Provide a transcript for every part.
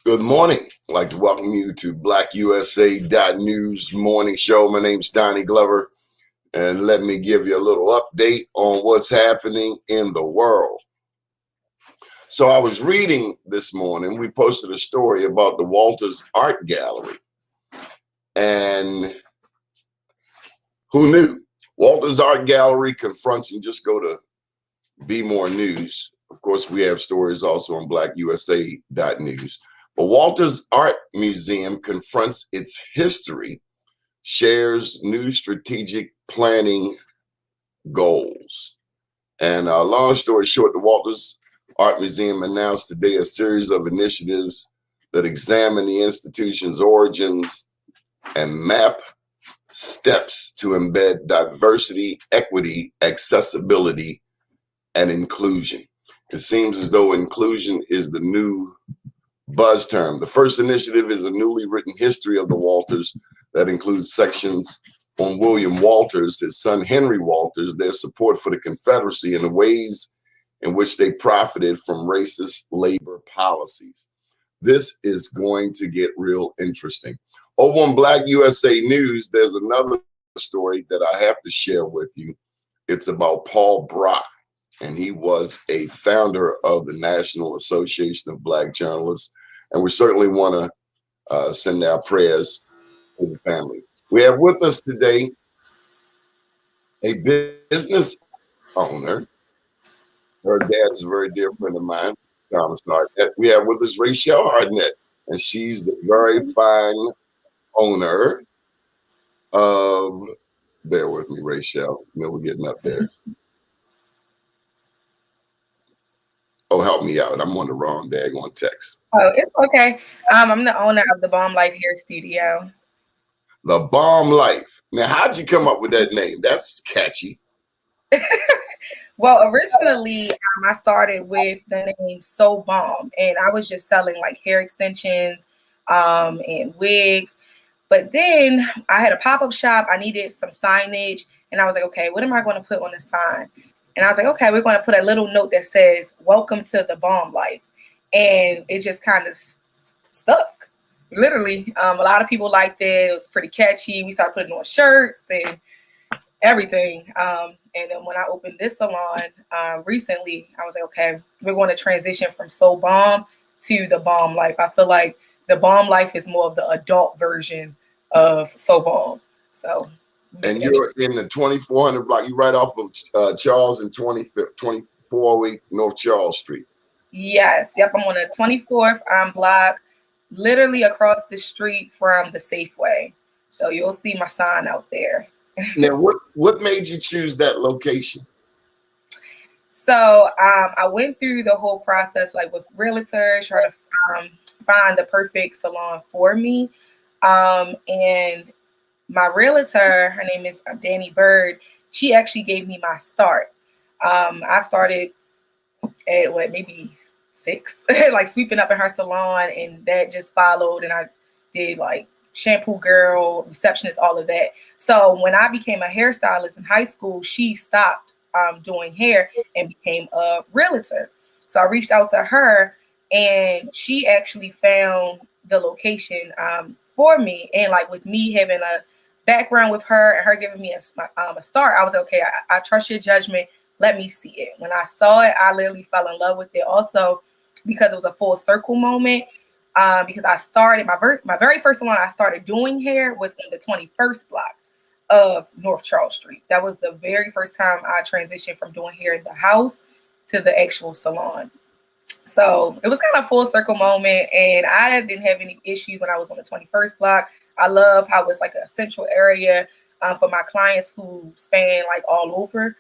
Good morning. I'd like to welcome you to BlackUSA.News morning show. My name's Donnie Glover, and let me give you a little update on what's happening in the world. So I was reading this morning, we posted a story about the Walters Art Gallery, and who knew? Walters Art Gallery confronts, you just go to Be More News. Of course, we have stories also on BlackUSA.News. But Walters Art Museum confronts its history, shares new strategic planning goals. And long story short, the Walters Art Museum announced today a series of initiatives that examine the institution's origins and map steps to embed diversity, equity, accessibility, and inclusion. It seems as though inclusion is the new buzz term. The first initiative is a newly written history of the Walters that includes sections on William Walters, his son Henry Walters, their support for the Confederacy, and the ways in which they profited from racist labor policies. This is going to get real interesting. Over on BlackUSA News, there's another story that I have to share with you. It's about Paul Brock, and he was a founder of the National Association of Black Journalists. And we certainly want to send our prayers to the family. We have with us today a business owner. Her dad is a very dear friend of mine, Thomas Hardnett. We have with us Rachelle Hardnett, and she's the very fine owner of, bear with me, Rachelle. We're getting up there. Oh, help me out. I'm on the wrong daggone text. Oh, it's okay. I'm the owner of the Bomb Life Hair Studio. The Bomb Life. Now, how'd you come up with that name? That's catchy. Well, originally, I started with the name So Bomb, and I was just selling like hair extensions and wigs. But then I had a pop-up shop. I needed some signage, and I was like, okay, what am I going to put on the sign? And I was like, okay, we're going to put a little note that says, "Welcome to the Bomb Life." And it just kind of stuck. Literally, a lot of people liked it. It was pretty catchy. We started putting on shirts and everything. And then when I opened this salon recently, I was like, okay, we're going to transition from So Bomb to the Bomb Life. I feel like the Bomb Life is more of the adult version of So Bomb. So. And you're in the 2400 block. You right off of Charles and 2408 North Charles Street. Yes. Yep. I'm on the 24th block, literally across the street from the Safeway. So you'll see my sign out there. Now, what made you choose that location? So I went through the whole process, like with realtors, trying to find the perfect salon for me. And my realtor, her name is Danny Bird. She actually gave me my start. I started at maybe 6, like sweeping up in her salon, and that just followed. And I did like shampoo girl, receptionist, all of that. So when I became a hairstylist in high school, she stopped doing hair and became a realtor. So I reached out to her, and she actually found the location for me. And like with me having a background with her and her giving me a start, I was like, okay, I trust your judgment. Let me see it. When I saw it, I literally fell in love with it. Also, because it was a full circle moment. Because I started my very first salon I started doing hair was in the 21st block of North Charles Street. That was the very first time I transitioned from doing hair in the house to the actual salon. So it was kind of full circle moment, and I didn't have any issues when I was on the 21st block. I love how it's like a central area for my clients who span like all over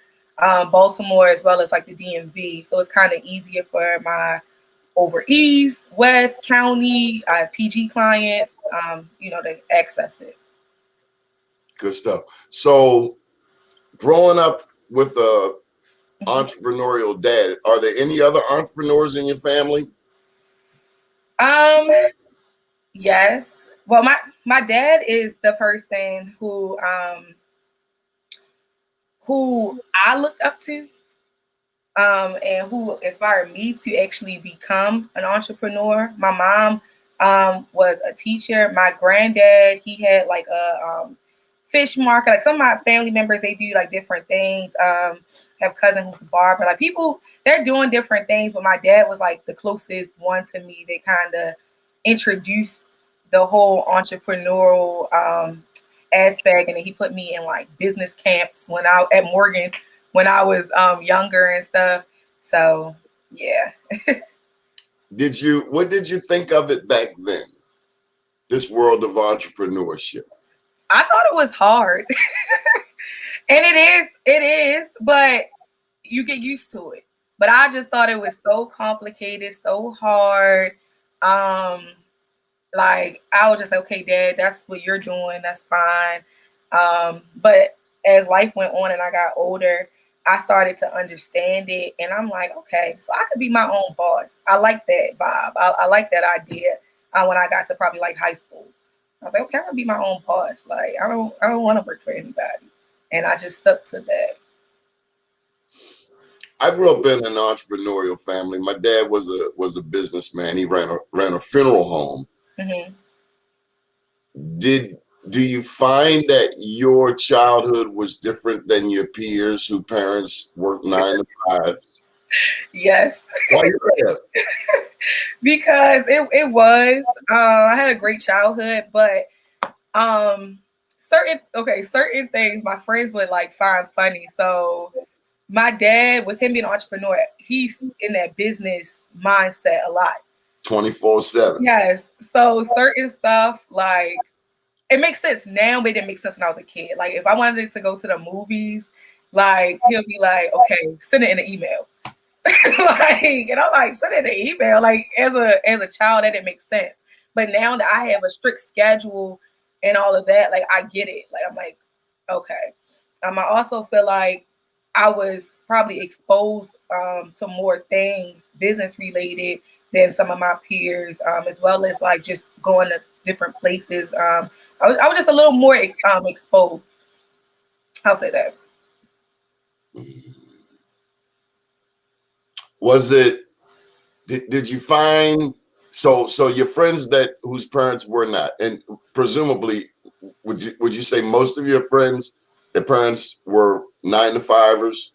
Baltimore as well as like the DMV. So it's kind of easier for my over East, West County, PG clients, to access it. Good stuff. So growing up with a entrepreneurial dad, are there any other entrepreneurs in your family? Yes. Well, my dad is the person who I looked up to, and who inspired me to actually become an entrepreneur. My mom was a teacher. My granddad, he had like a fish market. Like some of my family members, they do like different things. Have a cousin who's a barber. Like people, they're doing different things. But my dad was like the closest one to me. They kind of introduced the whole entrepreneurial aspect, and then he put me in like business camps when I at Morgan when I was younger and stuff. So yeah. What did you think of it back then? This world of entrepreneurship. I thought it was hard. And it is, but you get used to it. But I just thought it was so complicated, so hard. Like I was just like, okay, Dad, that's what you're doing, that's fine. But as life went on and I got older, I started to understand it, and I'm like, okay, so I could be my own boss. I like that vibe. I like that idea. When I got to probably like high school, I was like, okay, I'm gonna be my own boss. Like I don't want to work for anybody, and I just stuck to that. I grew up in an entrepreneurial family. My dad was a businessman. He ran a funeral home. Mm-hmm. Do you find that your childhood was different than your peers whose parents worked 9 to 5? Yes. Why you laugh? Because it was. I had a great childhood, but certain things my friends would like find funny. So my dad, with him being an entrepreneur, he's in that business mindset a lot. 24/7. Yes. So certain stuff like it makes sense now, but it didn't make sense when I was a kid. Like if I wanted to go to the movies, like he'll be like, okay, send it in an email. Like, and I'm like, send it in an email. Like as a child, that didn't make sense. But now that I have a strict schedule and all of that, like I get it. Like I'm like, okay. I also feel like I was probably exposed to more things business related than some of my peers, as well as like just going to different places. I was just a little more exposed. I'll say that. Was it? Did you find so your friends that whose parents were not, and presumably would you say most of your friends, their parents were 9 to 5ers?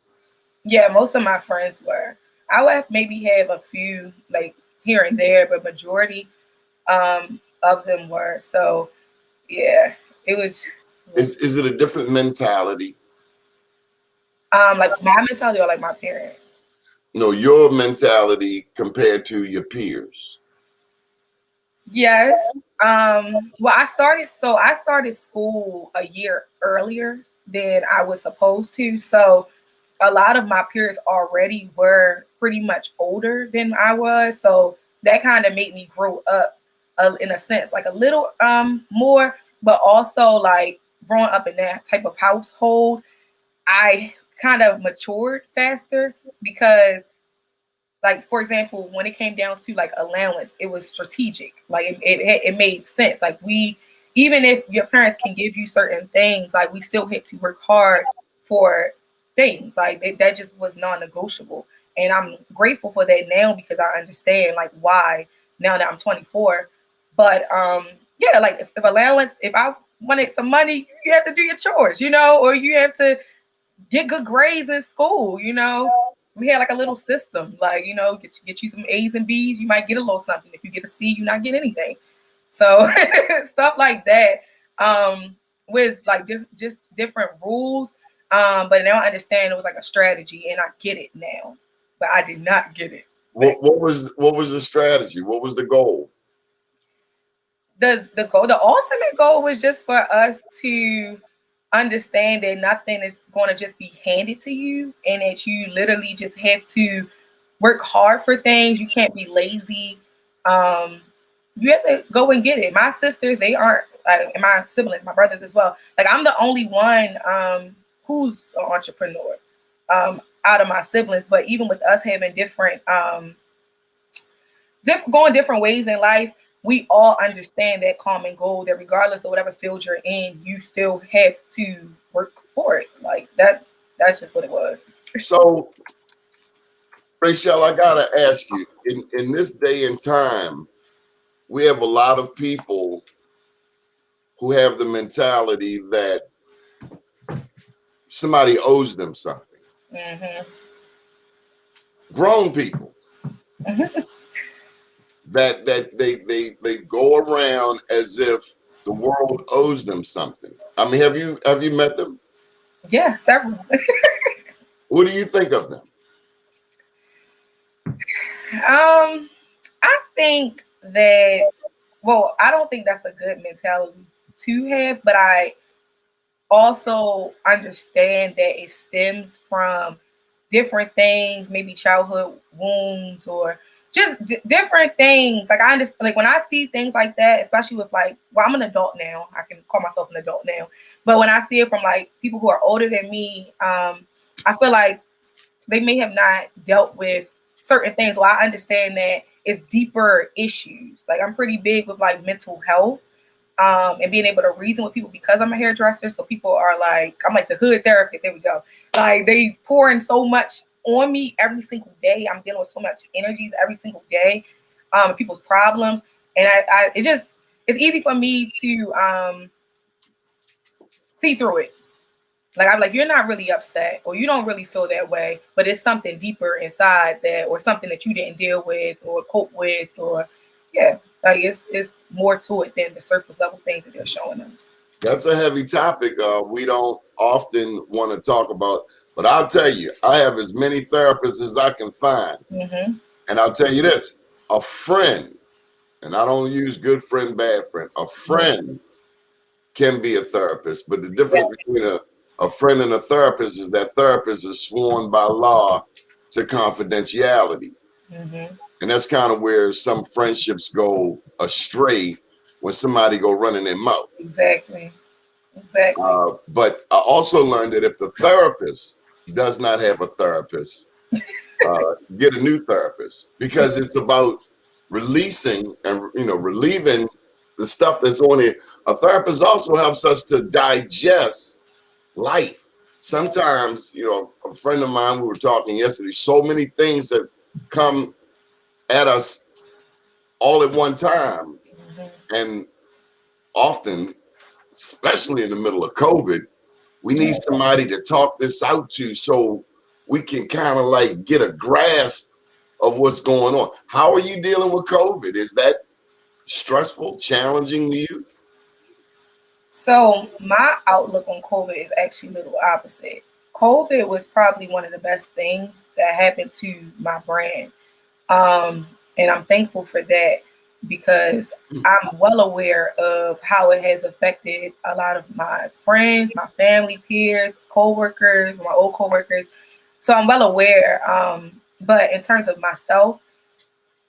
Yeah, most of my friends were. I would maybe have a few like here and there, but majority of them were. So yeah, it was. Is it a different mentality? Like my mentality or like my parent? No, your mentality compared to your peers. Yes. Well, I started school a year earlier than I was supposed to. So a lot of my peers already were pretty much older than I was. So that kind of made me grow up in a sense, like a little more, but also like growing up in that type of household, I kind of matured faster because like for example when it came down to like allowance it was strategic, like it made sense, like we, even if your parents can give you certain things, like we still had to work hard for things like that just was non-negotiable, and I'm grateful for that now because I understand like why now that I'm 24. But yeah, like if allowance, if I wanted some money, you have to do your chores, or you have to get good grades in school. We had like a little system, like get you some A's and B's, you might get a little something. If you get a C, you not get anything. So stuff like that, with like just different rules. But now I understand it was like a strategy, and I get it now. But I did not get it. What was the strategy? What was the goal? The goal, the ultimate goal was just for us to understand that nothing is going to just be handed to you, and that you literally just have to work hard for things. You can't be lazy. You have to go and get it. My sisters, they aren't and my siblings, my brothers as well. Like I'm the only one who's an entrepreneur out of my siblings. But even with us having different going different ways in life, we all understand that common goal, that regardless of whatever field you're in, you still have to work for it. Like that's just what it was. So, Rachelle, I gotta ask you, in this day and time, we have a lot of people who have the mentality that somebody owes them something. Mm-hmm. Grown people that they go around as if the world owes them something. I mean, have you met them? Yeah, several. What do you think of them? I think that, well, I don't think that's a good mentality to have, but I also understand that it stems from different things, maybe childhood wounds or just different things. Like I understand, like when I see things like that, especially with like, well, I'm an adult now. I can call myself an adult now, but when I see it from like people who are older than me, I feel like they may have not dealt with certain things. Well, I understand that it's deeper issues. Like I'm pretty big with like mental health, and being able to reason with people because I'm a hairdresser. So people are like, I'm like the hood therapist. Here we go. Like they pour in so much on me every single day. I'm dealing with so much energies every single day, people's problems, and it's easy for me to see through it. Like I'm like, you're not really upset or you don't really feel that way, but it's something deeper inside that, or something that you didn't deal with or cope with, or yeah, like it's more to it than the surface level things that they're showing us. That's a heavy topic. We don't often want to talk about, but I'll tell you, I have as many therapists as I can find. Mm-hmm. And I'll tell you this, a friend, and I don't use good friend, bad friend, a friend can be a therapist, but the difference between a friend and a therapist is that therapist is sworn by law to confidentiality. Mm-hmm. And that's kind of where some friendships go astray when somebody go running their mouth. Exactly. But I also learned that if the therapist does not have a therapist, get a new therapist, because it's about releasing and relieving the stuff that's on it. A therapist also helps us to digest life. Sometimes, a friend of mine, we were talking yesterday, so many things that come at us all at one time. Mm-hmm. And often, especially in the middle of COVID, we need somebody to talk this out to so we can kind of like get a grasp of what's going on. How are you dealing with COVID? Is that stressful, challenging to you? So my outlook on COVID is actually a little opposite. COVID was probably one of the best things that happened to my brand. And I'm thankful for that because I'm well aware of how it has affected a lot of my friends, my family, peers, coworkers, my old coworkers. So I'm well aware. But in terms of myself,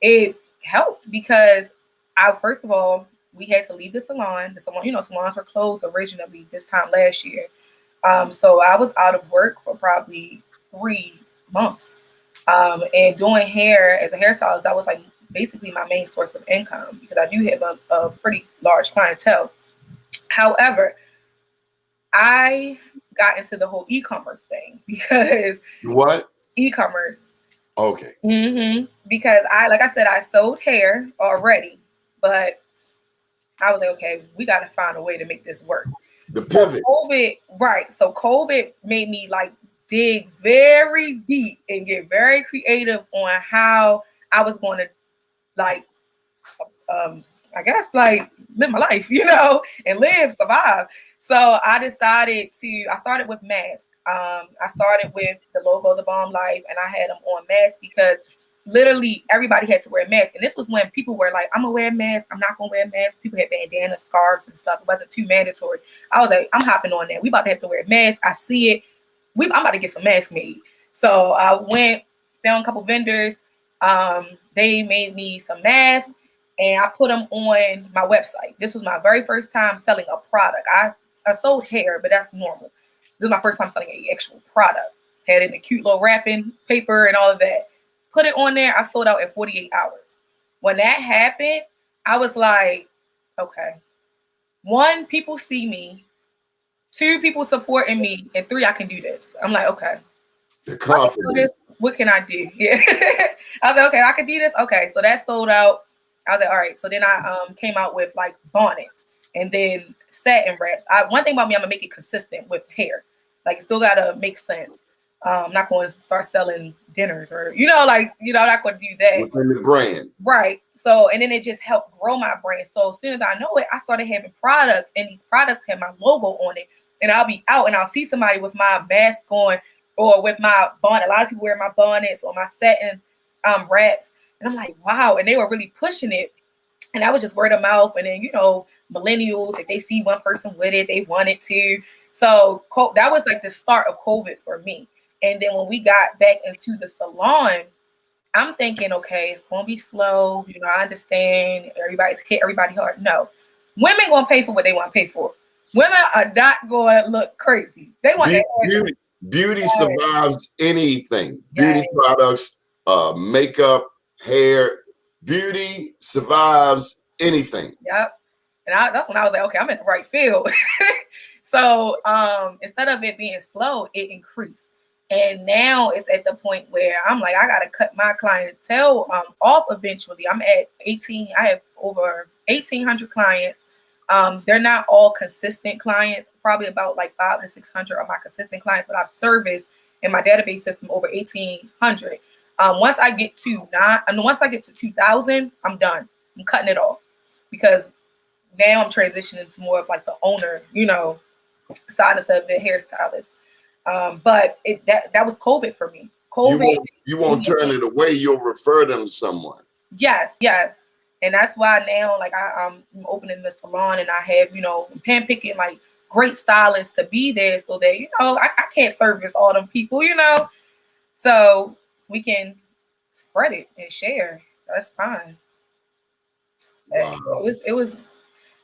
it helped because first of all, we had to leave the salon. The salon, salons were closed originally this time last year. So I was out of work for probably 3 months. And doing hair as a hairstylist, that was like basically my main source of income because I do have a pretty large clientele. However, I got into the whole e-commerce thing because What? e-commerce. Okay. Mm-hmm. Because like I said, I sold hair already, but I was like, okay, we got to find a way to make this work. The pivot. So COVID, right. So COVID made me like dig very deep and get very creative on how I was going to like, I guess like live my life, and survive. So I started with masks. I started with the logo, The Bomb Life, and I had them on masks because literally everybody had to wear masks. And this was when people were like, I'm gonna wear a mask, I'm not gonna wear a mask. People had bandanas, scarves, and stuff. It wasn't too mandatory. I was like, I'm hopping on that. We about to have to wear masks. I see it. I'm about to get some masks made. So I went, found a couple vendors. They made me some masks and I put them on my website. This was my very first time selling a product. I sold hair, but that's normal. This is my first time selling an actual product. Had it in a cute little wrapping paper and all of that. Put it on there. I sold out in 48 hours. When that happened, I was like, okay. 1, people see me. 2, people supporting me. And 3, I can do this. I'm like, okay. The confidence. What can I do? Yeah. I was like, okay, I can do this. Okay, so that sold out. I was like, all right. So then I came out with like bonnets and then satin wraps. One thing about me, I'm gonna make it consistent with hair. Like it still gotta make sense. I'm not going to start selling dinners or I'm not going to do that. Within the brand. Right. So, and then it just helped grow my brand. So as soon as I know it, I started having products, and these products have my logo on it. And I'll be out and I'll see somebody with my mask on or with my bonnet. A lot of people wear my bonnets or my satin wraps. And I'm like, wow. And they were really pushing it. And I was just word of mouth. And then, millennials, if they see one person with it, they want it too. So that was like the start of COVID for me. And then when we got back into the salon, I'm thinking, okay, it's gonna be slow. I understand everybody's hit everybody hard. No, women gonna pay for what they want to pay for. Women are not going to look crazy. They want beauty survives anything. Beauty products, makeup, hair. Beauty survives anything. Yep. And that's when I was like, okay, I'm in the right field. So instead of it being slow, it increased. And now it's at the point where I'm like, I got to cut my clientele off eventually. I'm at 18. I have over 1,800 clients. They're not all consistent clients. Probably about like 500 to 600 are my consistent clients, but I've serviced in my database system over 1,800. Once I get to 2,000, I'm done. I'm cutting it off because now I'm transitioning to more of like the owner, side of the hairstylist. But that was COVID for me. COVID. You won't turn it away. You'll refer them to someone. Yes. And that's why now, like I'm opening the salon, and I have, handpicking like great stylists to be there, so that I can't service all them people, so we can spread it and share. That's fine. Wow.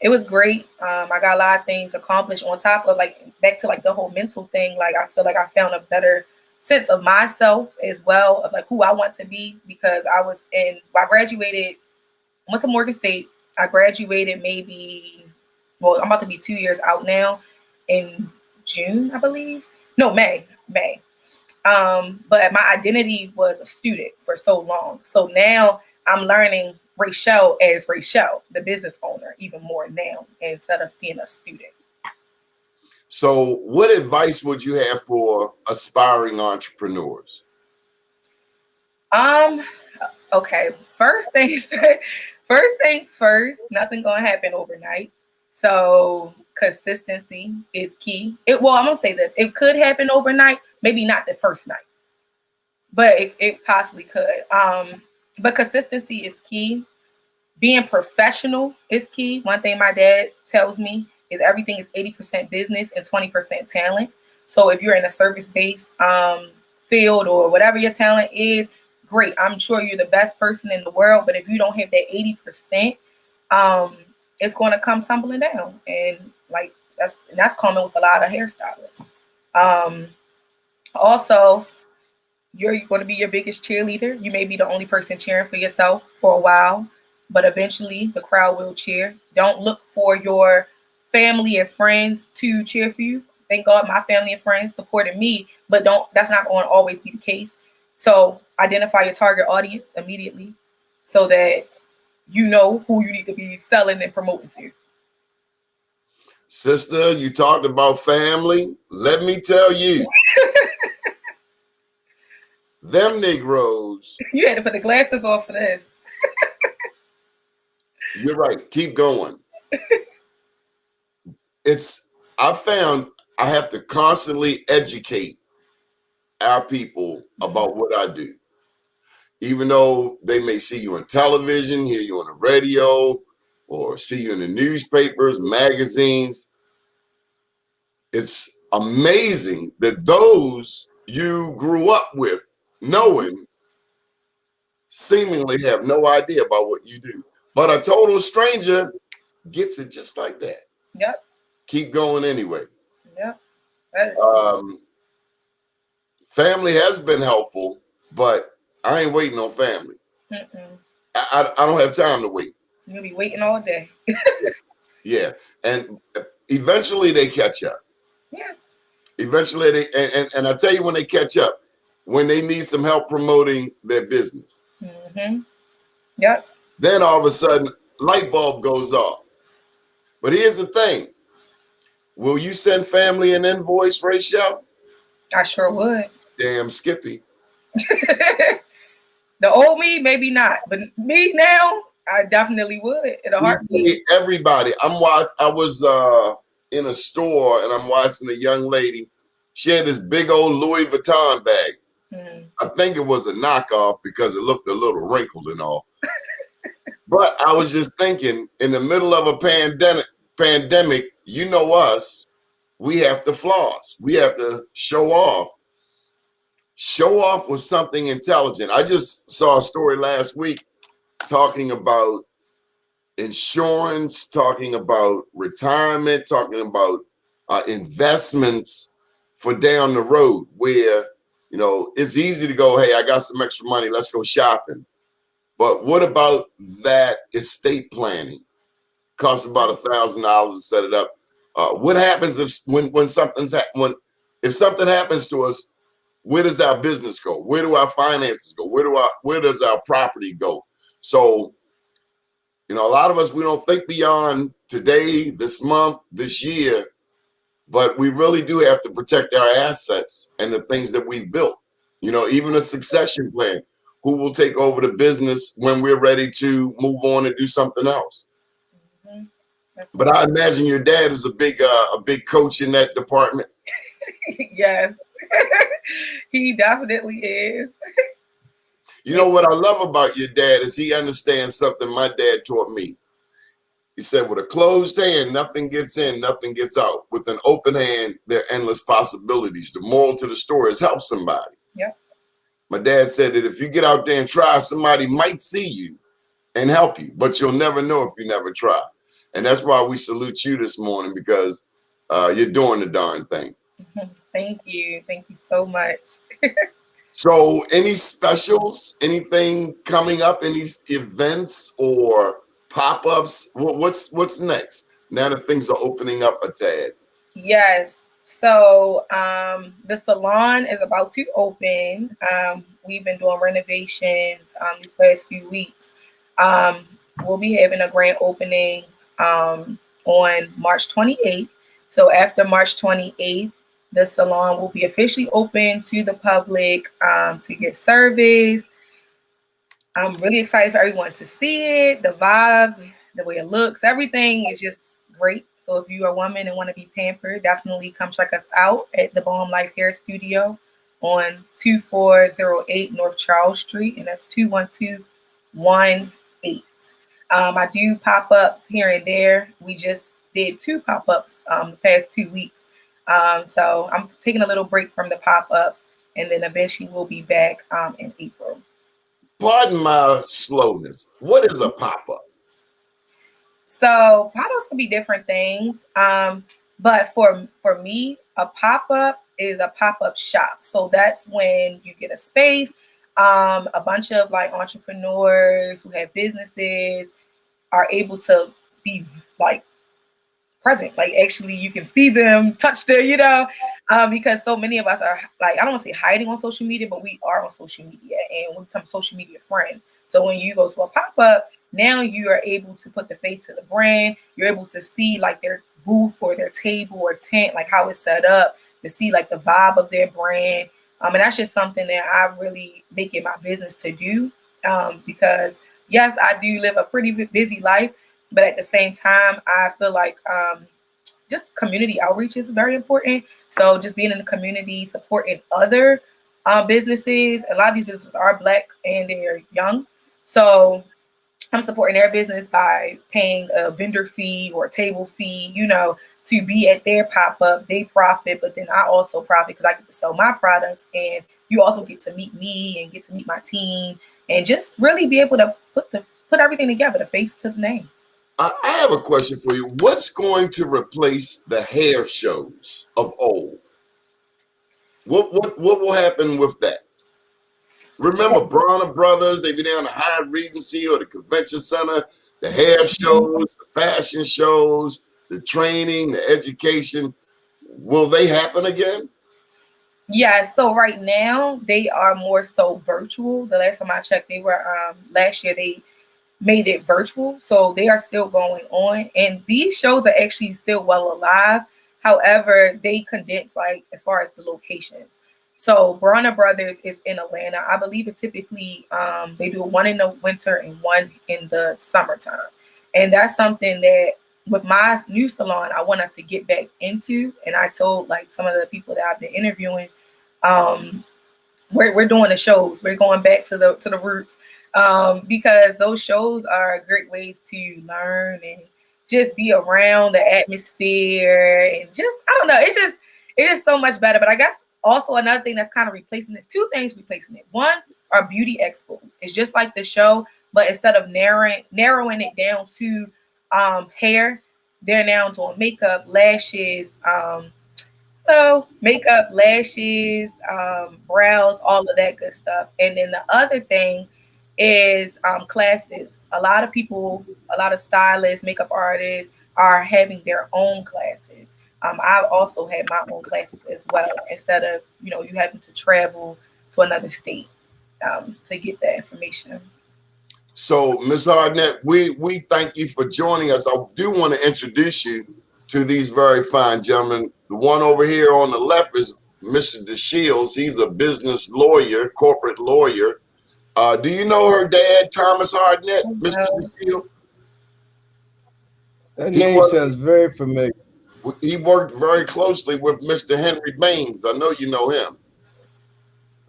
It was great. I got a lot of things accomplished on top of back to like the whole mental thing. Like I feel like I found a better sense of myself as well, of like who I want to be, because I graduated, went to Morgan State. I graduated I'm about to be 2 years out now in June, I believe. No, May. But my identity was a student for so long. So now I'm learning Rachelle as Rachelle, the business owner, even more now instead of being a student. So what advice would you have for aspiring entrepreneurs? Okay. First things first, nothing gonna happen overnight. So consistency is key. I'm gonna say this. It could happen overnight, maybe not the first night, but it possibly could. But consistency is key. Being professional is key. One thing my dad tells me is everything is 80% business and 20% talent. So if you're in a service-based field or whatever your talent is, great. I'm sure you're the best person in the world, but if you don't have that 80%, it's going to come tumbling down. And like that's common with a lot of hairstylists. Also, you're going to be your biggest cheerleader. You may be the only person cheering for yourself for a while, but eventually the crowd will cheer. Don't look for your family and friends to cheer for you. Thank God my family and friends supported me, but that's not going to always be the case. So identify your target audience immediately so that you know who you need to be selling and promoting to. Sister, you talked about family. Let me tell you. Them Negroes. You had to put the glasses on for this. You're right. Keep going. I found I have to constantly educate our people about what I do. Even though they may see you on television, hear you on the radio, or see you in the newspapers, magazines. It's amazing that those you grew up with knowing seemingly have no idea about what you do. But a total stranger gets it just like that. Yep. Keep going anyway. Yep. Family has been helpful, but I ain't waiting on family. I don't have time to wait. You'll be waiting all day. Yeah. And eventually they catch up. Yeah. Eventually and I tell you when they catch up, when they need some help promoting their business. Yep. Then all of a sudden, light bulb goes off. But here's the thing. Will you send family an invoice, Rachelle? I sure would. Damn Skippy. The old me, maybe not, but me now, I definitely would in a We heartbeat. pay everybody. I was in a store and I'm watching a young lady. She had this big old Louis Vuitton bag. I think it was a knockoff because it looked a little wrinkled and all. But I was just thinking, in the middle of a pandemic, you know us, we have to floss. We have to show off. Show off with something intelligent. I just saw a story last week talking about insurance, talking about retirement, talking about investments for down the road where, you know, it's easy to go, hey, I got some extra money, let's go shopping. But what about that estate planning? Costs about $1,000 to set it up. What happens if if something happens to us? Where does our business go? Where do our finances go? Where does our property go? So, you know, a lot of us, we don't think beyond today, this month, this year, but we really do have to protect our assets and the things that we've built. You know, even a succession plan. Who will take over the business when we're ready to move on and do something else? Mm-hmm. But I imagine your dad is a big coach in that department. Yes, he definitely is. You know what I love about your dad is he understands something my dad taught me. He said, with a closed hand, nothing gets in, nothing gets out. With an open hand, there are endless possibilities. The moral to the story is help somebody. Yep. My dad said that if you get out there and try, somebody might see you and help you, but you'll never know if you never try. And that's why we salute you this morning, because you're doing the darn thing. Thank you. Thank you so much. So any specials, anything coming up, any events or pop-ups? What's next now that things are opening up a tad? Yes. So the salon is about to open. We've been doing renovations these past few weeks. We'll be having a grand opening on March 28th. So after March 28th, the salon will be officially open to the public to get service. I'm really excited for everyone to see it, the vibe, the way it looks, everything is just great. So if you're a woman and want to be pampered, definitely come check us out at the Balm Life Hair Studio on 2408 North Charles Street, and that's 21218. I do pop-ups here and there. We just did 2 pop-ups the past 2 weeks. So I'm taking a little break from the pop-ups, and then eventually we'll be back in April. Pardon my slowness. What is a pop-up? So pop-ups can be different things. But for me, a pop-up is a pop-up shop. So that's when you get a space. A bunch of like entrepreneurs who have businesses are able to be like present, like actually you can see them, touch them, because so many of us are like, I don't want to say hiding on social media, but we are on social media and we become social media friends. So when you go to a pop-up, now you are able to put the face to the brand. You're able to see like their booth or their table or tent, like how it's set up, to see like the vibe of their brand. And that's just something that I really make it my business to do, because yes, I do live a pretty busy life, but at the same time, I feel like just community outreach is very important. So just being in the community, supporting other businesses. A lot of these businesses are Black and they're young. So I'm supporting their business by paying a vendor fee or a table fee, to be at their pop-up. They profit, but then I also profit because I get to sell my products, and you also get to meet me and get to meet my team and just really be able to put everything together, the face to the name. I have a question for you. What's going to replace the hair shows of old? What will happen with that? Remember Bronner Brothers, they be down the Hyatt Regency or the Convention Center, the hair shows, the fashion shows, the training, the education. Will they happen again? Yeah, so right now they are more so virtual. The last time I checked, they were last year made it virtual. So they are still going on. And these shows are actually still well alive. However, they condense like as far as the locations. So Bronner Brothers is in Atlanta. I believe it's typically they do one in the winter and one in the summertime. And that's something that with my new salon, I want us to get back into. And I told like some of the people that I've been interviewing, um, we're doing the shows. We're going back to the roots because those shows are great ways to learn and just be around the atmosphere and just I don't know. It's just so much better. But I guess also another thing that's kind of replacing this, two things replacing it. One are beauty expos. It's just like the show, but instead of narrowing it down to hair, they're now doing makeup, lashes, so makeup, lashes, brows, all of that good stuff. And then the other thing is classes. A lot of people, a lot of stylists, makeup artists are having their own classes. I've also had my own classes as well. Instead of you having to travel to another state to get that information. So, Ms. Hardnett, we thank you for joining us. I do want to introduce you to these very fine gentlemen. The one over here on the left is Mr. DeShields. He's a business lawyer, corporate lawyer. Do you know her dad, Thomas Hardnett, Mr. DeShields? That name sounds very familiar. He worked very closely with Mr. Henry Baines. I know you know him.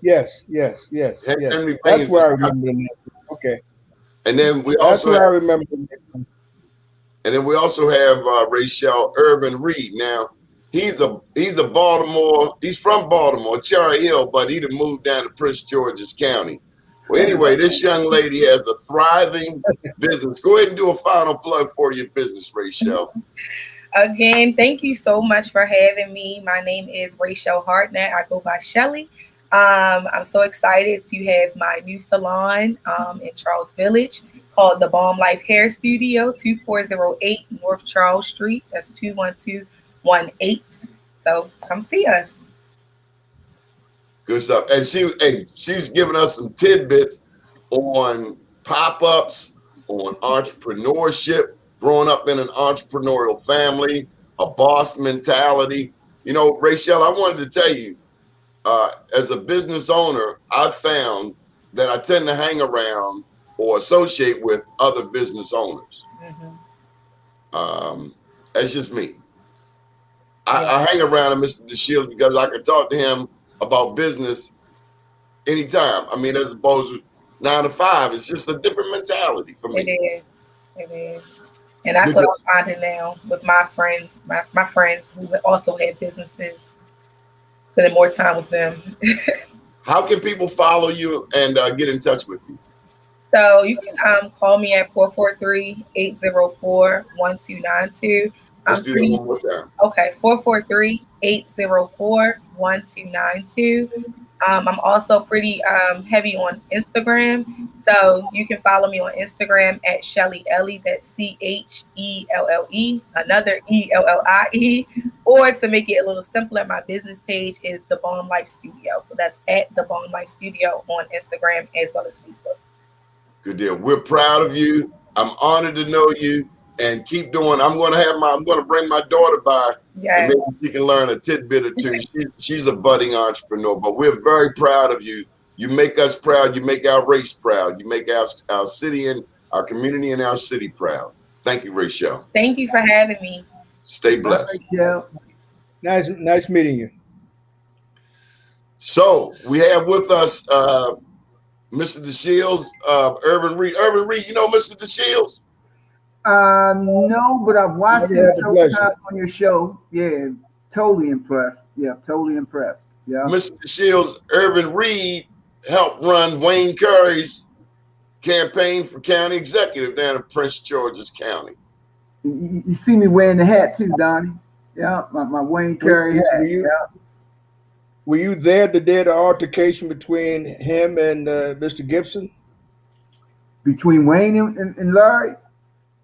Yes. Henry That's Baines. where I remember the name. Okay. And then we That's also where I remember the name. And then we also have Rachelle Ervin Reid. Now, he's from Baltimore, Cherry Hill, but he moved down to Prince George's County. Well, anyway, this young lady has a thriving business. Go ahead and do a final plug for your business, Rachelle. Again, thank you so much for having me. My name is Rachelle Hardnett. I go by Shelly. I'm so excited to have my new salon in Charles Village called the Balm Life Hair Studio, 2408 North Charles Street. That's 21218. So come see us. Good stuff. And she's giving us some tidbits on pop-ups, on entrepreneurship, growing up in an entrepreneurial family, a boss mentality. Rachelle, I wanted to tell you, as a business owner, I found that I tend to hang around or associate with other business owners. That's just me. I hang around Mr. DeShields because I can talk to him about business anytime. I mean, as opposed to 9 to 5, it's just a different mentality for me. It is. And that's what I'm finding now with my friends, my friends who also have businesses, spending more time with them. How can people follow you and get in touch with you? So you can call me at 443-804-1292. Let's do that one more time. Okay, 443-804-1292. I'm also pretty heavy on Instagram. So you can follow me on Instagram at Shelly Ellie. That's CHELLE, another ELLIE. Or to make it a little simpler, my business page is The Balm Life Studio. So that's at The Balm Life Studio on Instagram as well as Facebook. Good deal. We're proud of you. I'm honored to know you. And keep doing. I'm going to bring my daughter by, and maybe she can learn a tidbit or two. She's a budding entrepreneur, but we're very proud of you. You make us proud. You make our race proud. You make our city and our community and our city proud. Thank you, Rachelle. Thank you for having me. Stay blessed. Nice meeting you. So we have with us Mr. DeShields, Ervin Reid. Ervin Reid, you know Mr. DeShields? No, but I've watched it sometimes on your show. Yeah, totally impressed. Yeah, totally impressed. Yeah. Mr. DeShields, Ervin Reid helped run Wayne Curry's campaign for county executive down in Prince George's County. You see me wearing the hat too, Donnie. Yeah, my Wayne Curry hat. Were you there the day of the altercation between him and Mr. Gibson? Between Wayne and Larry?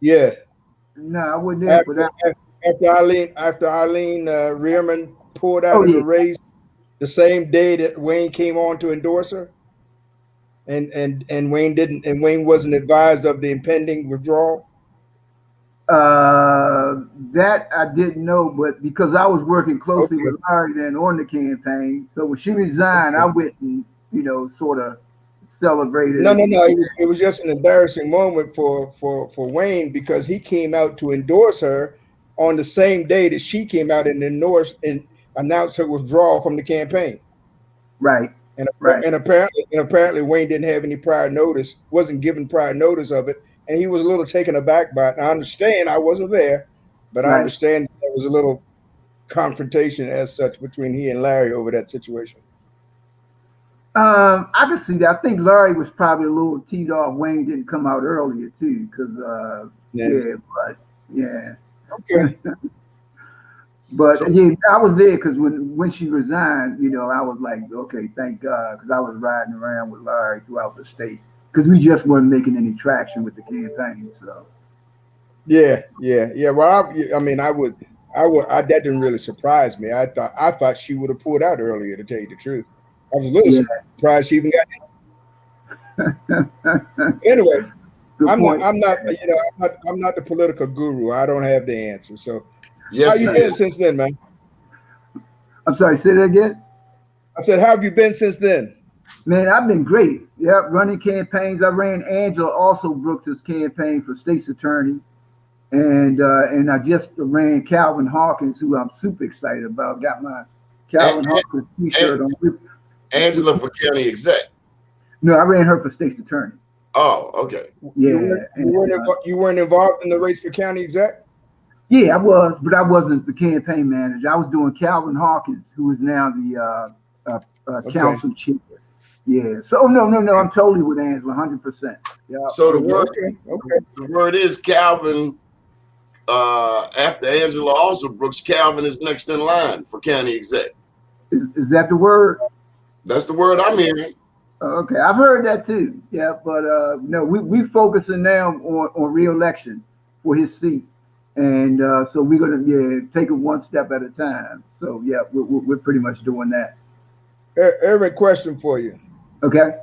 Yeah. No, I wasn't there for that. After Eileen Rearman pulled out of the race the same day that Wayne came on to endorse her? and Wayne didn't, and Wayne wasn't advised of the impending withdrawal? That I didn't know, but because I was working closely with Larry then on the campaign, so when she resigned, I went and sort of celebrated. No. It was just an embarrassing moment for Wayne, because he came out to endorse her on the same day that she came out and announced her withdrawal from the campaign. Right. And apparently Wayne didn't have any prior notice, wasn't given prior notice of it, and he was a little taken aback by it. I understand, I wasn't there, but I understand there was a little confrontation as such between he and Larry over that situation. I can see that. I think Larry was probably a little teed off. Wayne didn't come out earlier too, because okay. But I was there because when she resigned, I was like, okay, thank God, because I was riding around with Larry throughout the state because we just weren't making any traction with the campaign. So yeah. Well, that didn't really surprise me. I thought she would have pulled out earlier, to tell you the truth. I was a little surprised she even got in. Anyway, I'm not the political guru. I don't have the answer. So yes, how you been since then, man? I'm sorry, say that again. I said, how have you been since then? Man, I've been great. Yeah, running campaigns. I ran Angela also Brooks's campaign for state's attorney, and I just ran Calvin Hawkins, who I'm super excited about. Got my Calvin Hawkins T-shirt on. Angela for county exec. No, I ran her for state's attorney. Oh, okay. Yeah. You weren't involved in the race for county exec? Yeah, I was, but I wasn't the campaign manager. I was doing Calvin Hawkins, who is now the council chair. Yeah. So no, I'm totally with Angela, 100%. Yeah. So the word is Calvin. After Angela also Brooks, Calvin is next in line for county exec. Is that the word? That's the word I'm hearing. Okay, I've heard that too. Yeah, but no, we focusing now on re-election for his seat, and so we're gonna take it one step at a time. So yeah, we're pretty much doing that. Ervin, question for you. Okay.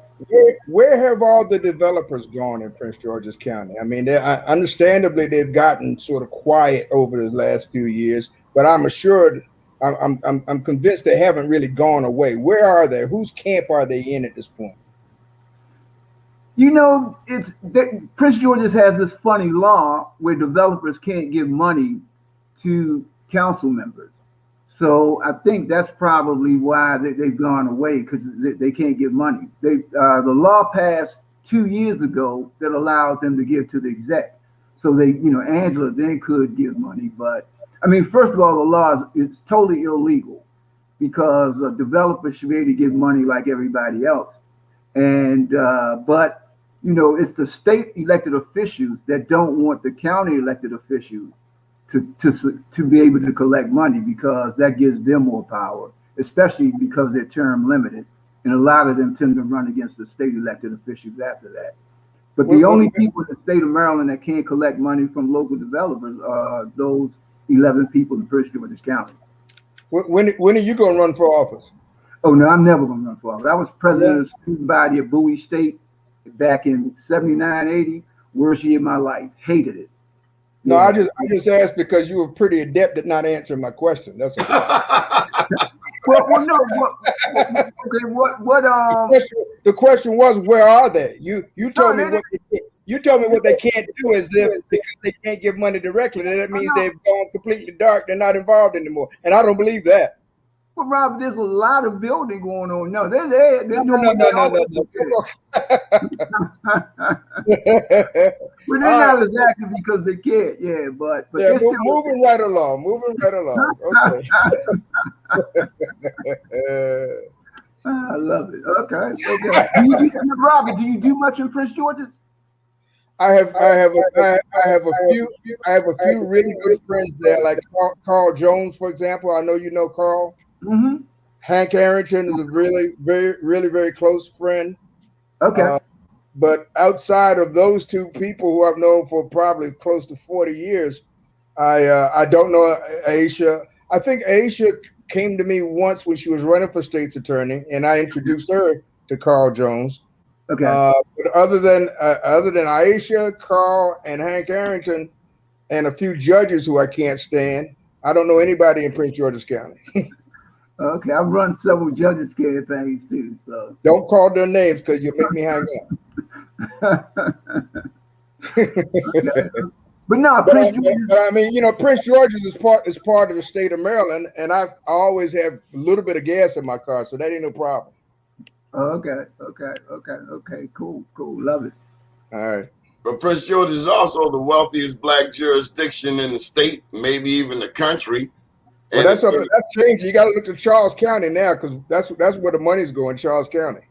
Where have all the developers gone in Prince George's County? I mean, understandably they've gotten sort of quiet over the last few years, but I'm assured. I'm convinced they haven't really gone away. Where are they? Whose camp are they in at this point? Prince George's has this funny law where developers can't give money to council members. So I think that's probably why they've gone away, because they can't give money. The law passed 2 years ago that allowed them to give to the exec. So Angela then could give money, but I mean, first of all, the law is totally illegal, because developers should be able to give money like everybody else. And but it's the state elected officials that don't want the county elected officials to be able to collect money, because that gives them more power, especially because they're term limited, and a lot of them tend to run against the state elected officials after that. But the only people in the state of Maryland that can't collect money from local developers are those 11 people in Prince George's County. When are you going to run for office? Oh, no, I'm never going to run for office. I was president of the student body of Bowie State back in 79, 80. Worst year of my life. Hated it. No, I just asked because you were pretty adept at not answering my question. That's all. Well, no. The question was, where are they? You told me what they can't do is because they can't give money directly. That means they've gone completely dark. They're not involved anymore, and I don't believe that. Well, Rob, there's a lot of building going on. No, they're there. No. Well, they're not exactly because they can't. Yeah, but yeah, moving right along. Okay. I love it. Okay. Robert, do you do much in Prince George's? I have a few really good friends there, like Carl Jones, for example. I know you know Carl. Mm-hmm. Hank Arrington is a really, very, very close friend. Okay. But outside of those two people who I've known for probably close to 40 years, I don't know Aisha. I think Aisha came to me once when she was running for state's attorney, and I introduced her to Carl Jones. Okay. But other than Aisha, Carl, and Hank Arrington, and a few judges who I can't stand, I don't know anybody in Prince George's County. Okay, I've run several judges campaigns too, so Don't call their names because you'll make me hang up. okay. But no, But I mean, Prince George's is part of the state of Maryland, and I always have a little bit of gas in my car, so that ain't no problem. Okay, cool, love it. All right. But Prince George is also the wealthiest black jurisdiction in the state, maybe even the country. Well, that's changing. You got to look at Charles County now, because that's where the money's going, Charles County.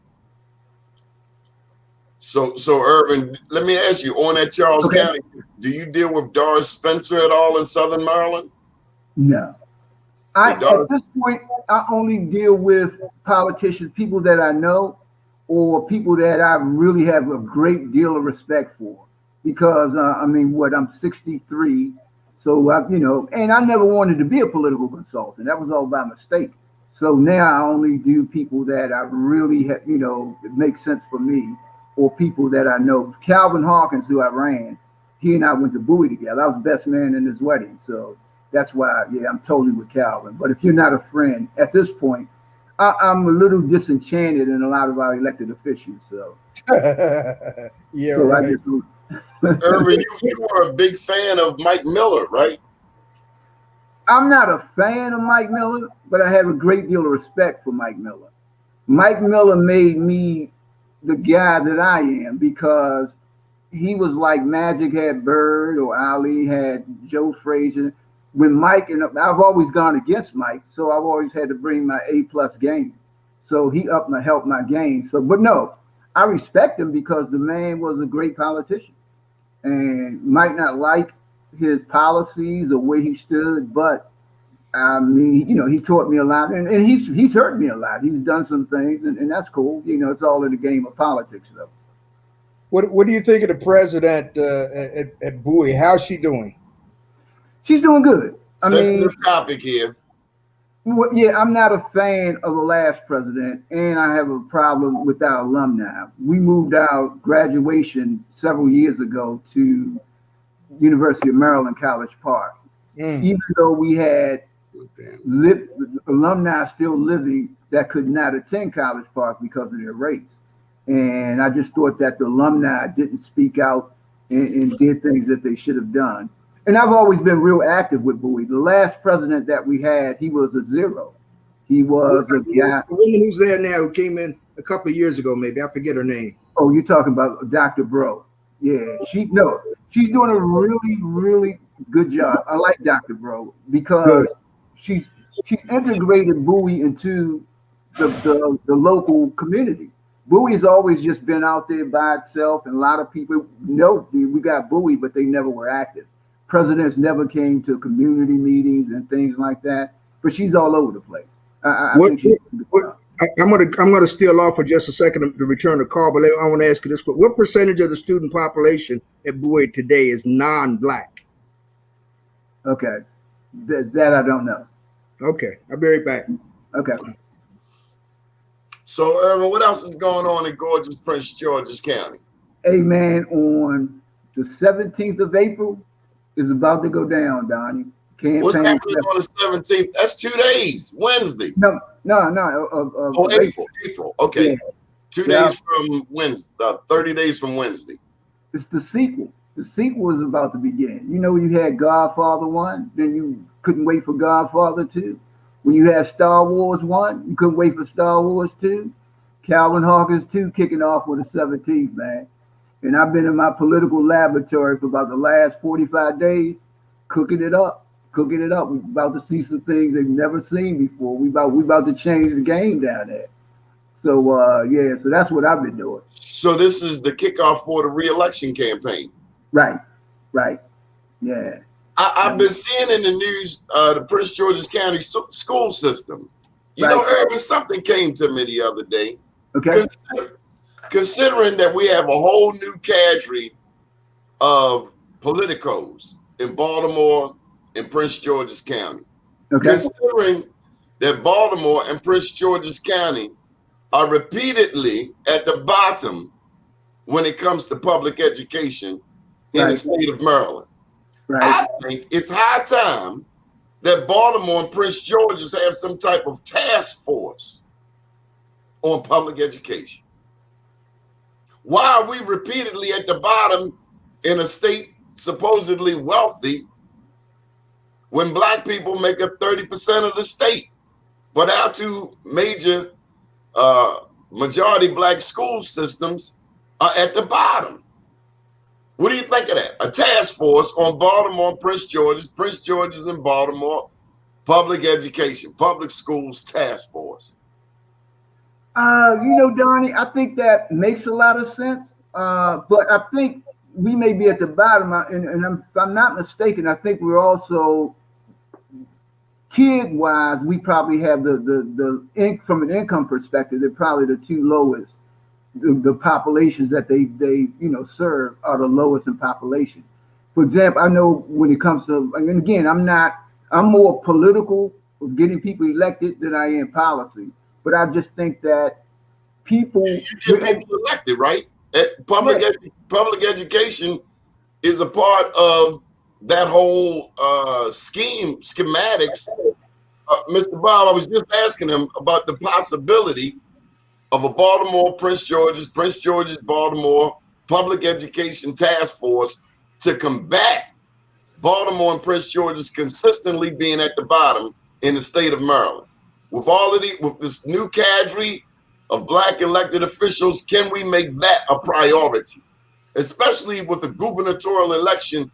So Ervin, let me ask you, on that Charles County, do you deal with Doris Spencer at all in Southern Maryland? No. At this point, I only deal with politicians, people that I know, or people that I really have a great deal of respect for. Because, I'm 63, so, and I never wanted to be a political consultant. That was all by mistake. So now I only do people that I really have, it makes sense for me, or people that I know. Calvin Hawkins, who I ran, he and I went to Bowie together. I was best man in his wedding. So that's why, I'm totally with Calvin. But if you're not a friend, at this point, I'm a little disenchanted in a lot of our elected officials. So, yeah, so right. Ervin, you were a big fan of Mike Miller, right? I'm not a fan of Mike Miller, but I have a great deal of respect for Mike Miller. Mike Miller made me the guy that I am, because he was like Magic had Bird, or Ali had Joe Frazier. When Mike, and I've always gone against Mike, so I've always had to bring my A+ game. So he helped my game. So, but no, I respect him because the man was a great politician, and might not like his policies or where he stood, but I mean, he taught me a lot, and he's hurt me a lot. He's done some things, and that's cool. It's all in the game of politics, though. What do you think of the president at Bowie? How's she doing? She's doing good. Sensitive topic here. Yeah, I'm not a fan of the last president, and I have a problem with our alumni. We moved our graduation several years ago to University of Maryland, College Park. Even though we had alumni still living that could not attend College Park because of their race. And I just thought that the alumni didn't speak out and did things that they should have done. And I've always been real active with Bowie. The last president that we had, he was a zero. He was a guy. The woman who's there now, who came in a couple of years ago, maybe, I forget her name. Oh, you're talking about Dr. Bro. Yeah, she's doing a really, really good job. I like Dr. Bro because she's integrated Bowie into the local community. Bowie's always just been out there by itself, and a lot of people know we got Bowie, but they never were active. Presidents never came to community meetings and things like that, but she's all over the place. I'm going to steal off for just a second to return the call, but I want to ask you this: what percentage of the student population at Bowie today is non-Black? Okay, that I don't know. Okay, I'll be right back. Okay. So, Ervin, what else is going on in gorgeous Prince George's County? Hey, man, on the 17th of April is about to go down, Donnie. What's happening on the 17th? That's 2 days, Wednesday. No. April. Okay. Yeah. 2 days from Wednesday, 30 days from Wednesday. It's the sequel. The sequel is about to begin. You had Godfather 1, then you couldn't wait for Godfather 2. When you had Star Wars 1, you couldn't wait for Star Wars 2. Calvin Hawkins 2 kicking off with the 17th, man. And I've been in my political laboratory for about the last 45 days, cooking it up. We're about to see some things they've never seen before. We about to change the game down there. So so that's what I've been doing. So this is the kickoff for the re-election campaign. Right. Yeah. I've been seeing in the news the Prince George's County school system. You know, Ervin, something came to me the other day. Okay. Considering that we have a whole new cadre of politicos in Baltimore and Prince George's County. Okay. Considering that Baltimore and Prince George's County are repeatedly at the bottom when it comes to public education in the state of Maryland. I think it's high time that Baltimore and Prince George's have some type of task force on public education. Why are we repeatedly at the bottom in a state supposedly wealthy when Black people make up 30% of the state? But our two major majority Black school systems are at the bottom. What do you think of that? A task force on Baltimore and Prince George's in Baltimore, public education, public schools task force. Donnie, I think that makes a lot of sense. But I think we may be at the bottom, and if I'm not mistaken, I think we're also kid-wise, we probably have the from an income perspective, they're probably the two lowest. The populations that they serve are the lowest in population. For example, I know when it comes to, and again, I'm more political of getting people elected than I am policy. But I just think that people you get people elected, right? Public education is a part of that whole schematics. Mr. Bob, I was just asking him about the possibility of a Baltimore, Prince George's, Baltimore public education task force to combat Baltimore and Prince George's consistently being at the bottom in the state of Maryland. With this new cadre of Black elected officials, can we make that a priority? Especially with the gubernatorial election.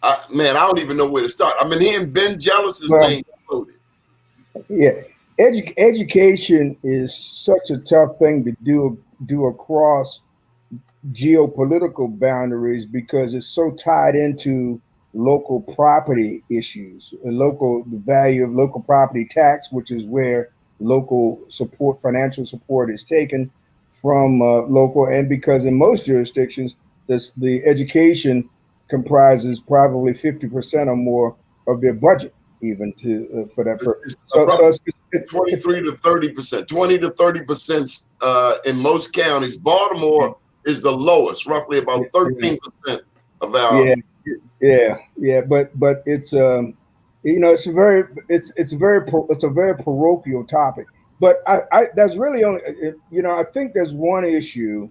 I don't even know where to start. I've been hearing Ben Jealous's name quoted. Yeah. Education is such a tough thing to do across geopolitical boundaries because it's so tied into local property issues, the value of local property tax, which is where local support, financial support is taken from local, and because in most jurisdictions, the education comprises probably 50% or more of their budget. Even for that purpose, so 23 to 30%, 20 to 30% in most counties. Baltimore is the lowest, roughly about 13% of our. Yeah. But it's it's a very parochial topic. But I that's really only I think there's one issue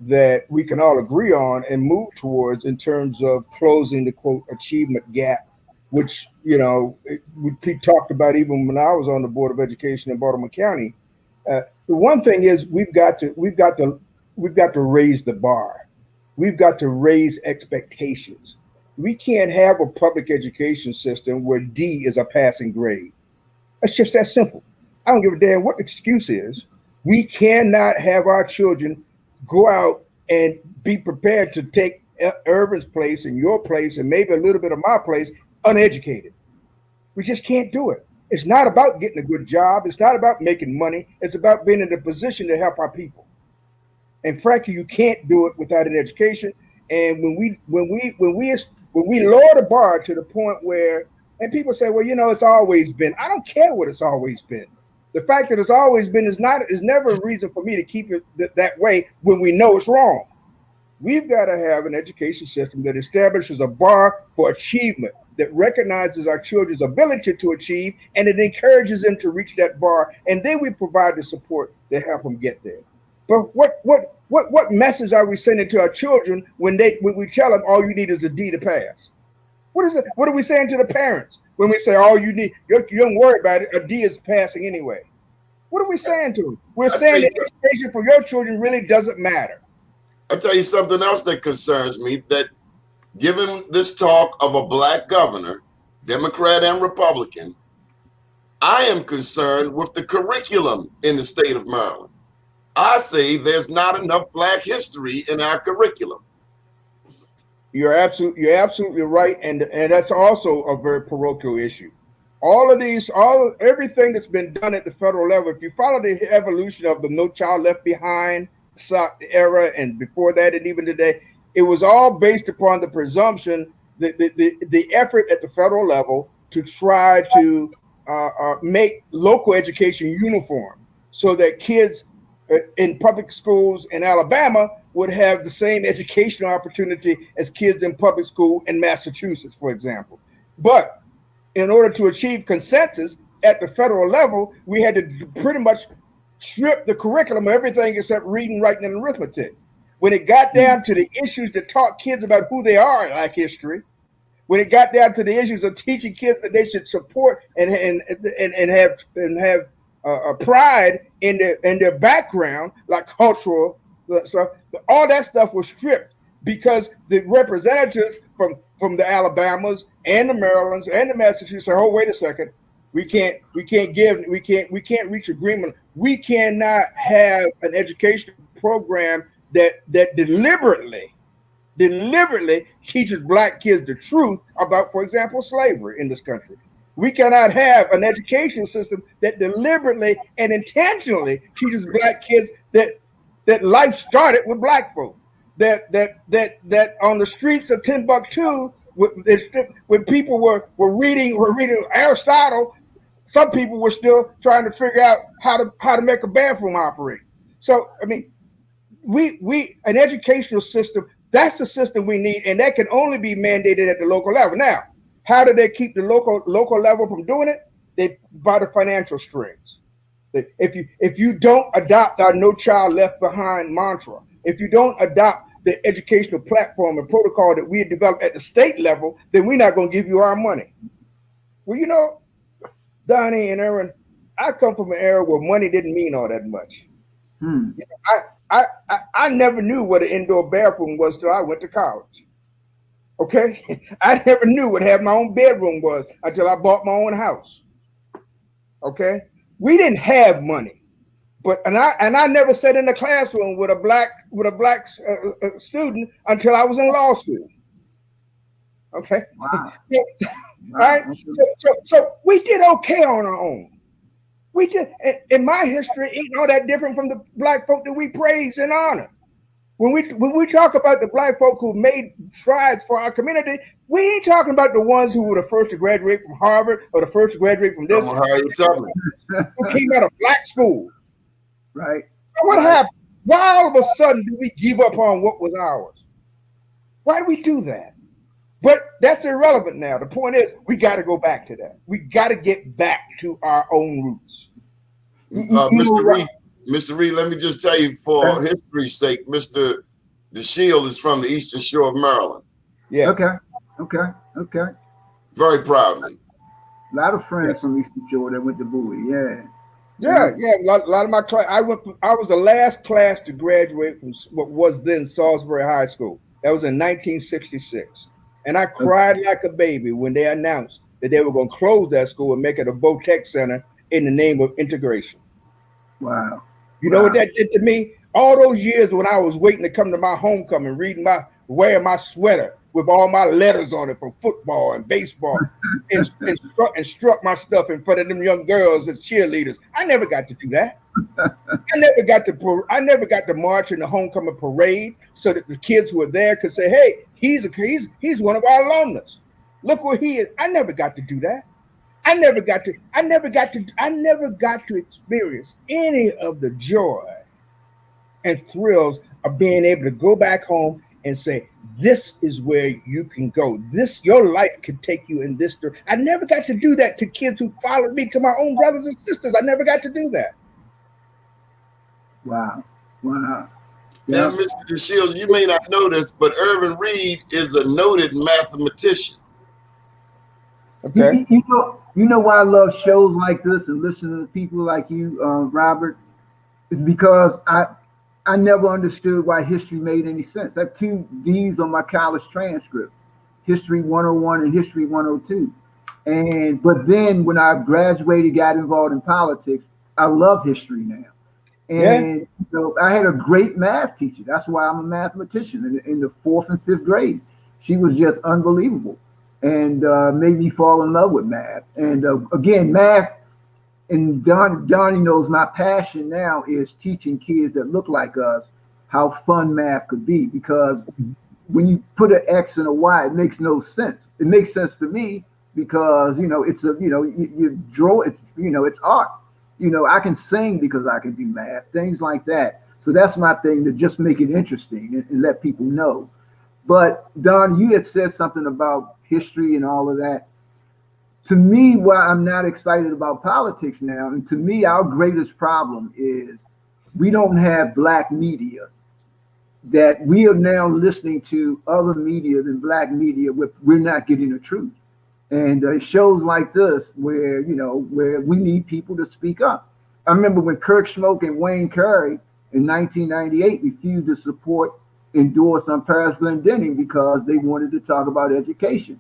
that we can all agree on and move towards in terms of closing the quote achievement gap, which we talked about even when I was on the Board of Education in Baltimore County. The one thing is we've got to raise the bar. We've got to raise expectations. We can't have a public education system where D is a passing grade. It's just that simple. I don't give a damn what the excuse is. We cannot have our children go out and be prepared to take Ervin's place and your place and maybe a little bit of my place uneducated. We just can't do it. It's not about getting a good job. It's not about making money. It's about being in a position to help our people. And frankly, you can't do it without an education. And when we lower the bar to the point where, and people say, well, it's always been. I don't care what it's always been. The fact that it's always been is never a reason for me to keep it that way when we know it's wrong. We've got to have an education system that establishes a bar for achievement, that recognizes our children's ability to achieve, and it encourages them to reach that bar, and then we provide the support to help them get there. But what message are we sending to our children when we tell them all you need is a D to pass? What is it? What are we saying to the parents when we say all you need, you don't worry about it, a D is passing anyway? What are we saying to them? We're saying that education for your children really doesn't matter. I'll tell you something else that concerns me, that given this talk of a Black governor, Democrat and Republican, I am concerned with the curriculum in the state of Maryland. I say there's not enough Black history in our curriculum. You're absolutely right, and that's also a very parochial issue. Everything that's been done at the federal level, if you follow the evolution of the No Child Left Behind era, and before that, and even today, it was all based upon the presumption that the effort at the federal level to try to make local education uniform, so that kids in public schools in Alabama would have the same educational opportunity as kids in public school in Massachusetts, for example. But in order to achieve consensus at the federal level, we had to pretty much strip the curriculum of everything except reading, writing, and arithmetic. When it got down to the issues that taught kids about who they are, like history, when it got down to the issues of teaching kids that they should support and have pride in their background, like cultural stuff, all that stuff was stripped because the representatives from the Alabamas and the Marylands and the Massachusetts said, "Oh, wait a second, we can't reach agreement. We cannot have an education program that deliberately teaches Black kids the truth about, for example, slavery in this country. We cannot have an education system that deliberately and intentionally teaches Black kids that life started with Black folk. That on the streets of Timbuktu, when people were reading Aristotle, some people were still trying to figure out how to make a bathroom operate. So I mean, an educational system, that's the system we need, and that can only be mandated at the local level. Now, how do they keep the local level from doing it? They by the financial strings. If you don't adopt our No Child Left Behind mantra, if you don't adopt the educational platform and protocol that we had developed at the state level, then we're not going to give you our money. Well, you know, Donnie and Aaron, I come from an era where money didn't mean all that much. You know, I never knew what an indoor bathroom was till I went to college. Okay, I never knew what having my own bedroom was until I bought my own house. Okay, we didn't have money. But and I never sat in the classroom with a black student until I was in law school. Okay, wow. Right. So we did okay on our own. We did. In my history, ain't all that different from the Black folk that we praise and honor. When we talk about the Black folk who made strides for our community, we ain't talking about the ones who were the first to graduate from Harvard or the first to graduate from this. Who came out of Black school. Right. So what happened? Why all of a sudden did we give up on what was ours? Why did we do that? But that's irrelevant now. The point is, we got to go back to that. We got to get back to our own roots. Mr. Reid, let me just tell you, for history's sake, Mr. DeShield is from the Eastern Shore of Maryland. Yeah. Okay. Very proudly. A lot of friends from Eastern Shore that went to Bowie. Yeah. A lot of my class. I was the last class to graduate from what was then Salisbury High School. That was in 1966, and I cried like a baby when they announced that they were going to close that school and make it a Vo-Tech Center in the name of integration. Wow. You know what that did to me? All those years when I was waiting to come to my homecoming, wearing my sweater with all my letters on it from football and baseball, and struck my stuff in front of them young girls as cheerleaders. I never got to do that. I never got to march in the homecoming parade so that the kids who were there could say, "Hey, he's one of our alumnus. Look where he is." I never got to do that. I never got to experience any of the joy and thrills of being able to go back home and say, "This is where you can go. Your life can take you in this direction." I never got to do that to kids who followed me, to my own brothers and sisters. I never got to do that. Wow. Now, Mr. DeShield, you may not know this, but Ervin Reid is a noted mathematician. Okay. You know why I love shows like this and listening to people like you, Robert, is because I never understood why history made any sense. I have 2 D's on my college transcript, History 101 and History 102. But then when I graduated, got involved in politics, I love history now. And I had a great math teacher. That's why I'm a mathematician in the 4th and 5th grade. She was just unbelievable and made me fall in love with math. And again, math, and Donnie knows my passion now is teaching kids that look like us how fun math could be, because when you put an X and a Y, it makes no sense. It makes sense to me because, it's you draw, it's art. You know, I can sing because I can do math, things like that. So that's my thing, to just make it interesting and let people know. But Don, you had said something about history and all of that. To me, why I'm not excited about politics now, and to me, our greatest problem is we don't have black media, that we are now listening to other media than black media, we're not getting the truth. And shows like this, where, you know, where we need people to speak up. I remember when Kirk Schmoke and Wayne Curry in 1998 refused to endorse on Paris Glendening because they wanted to talk about education.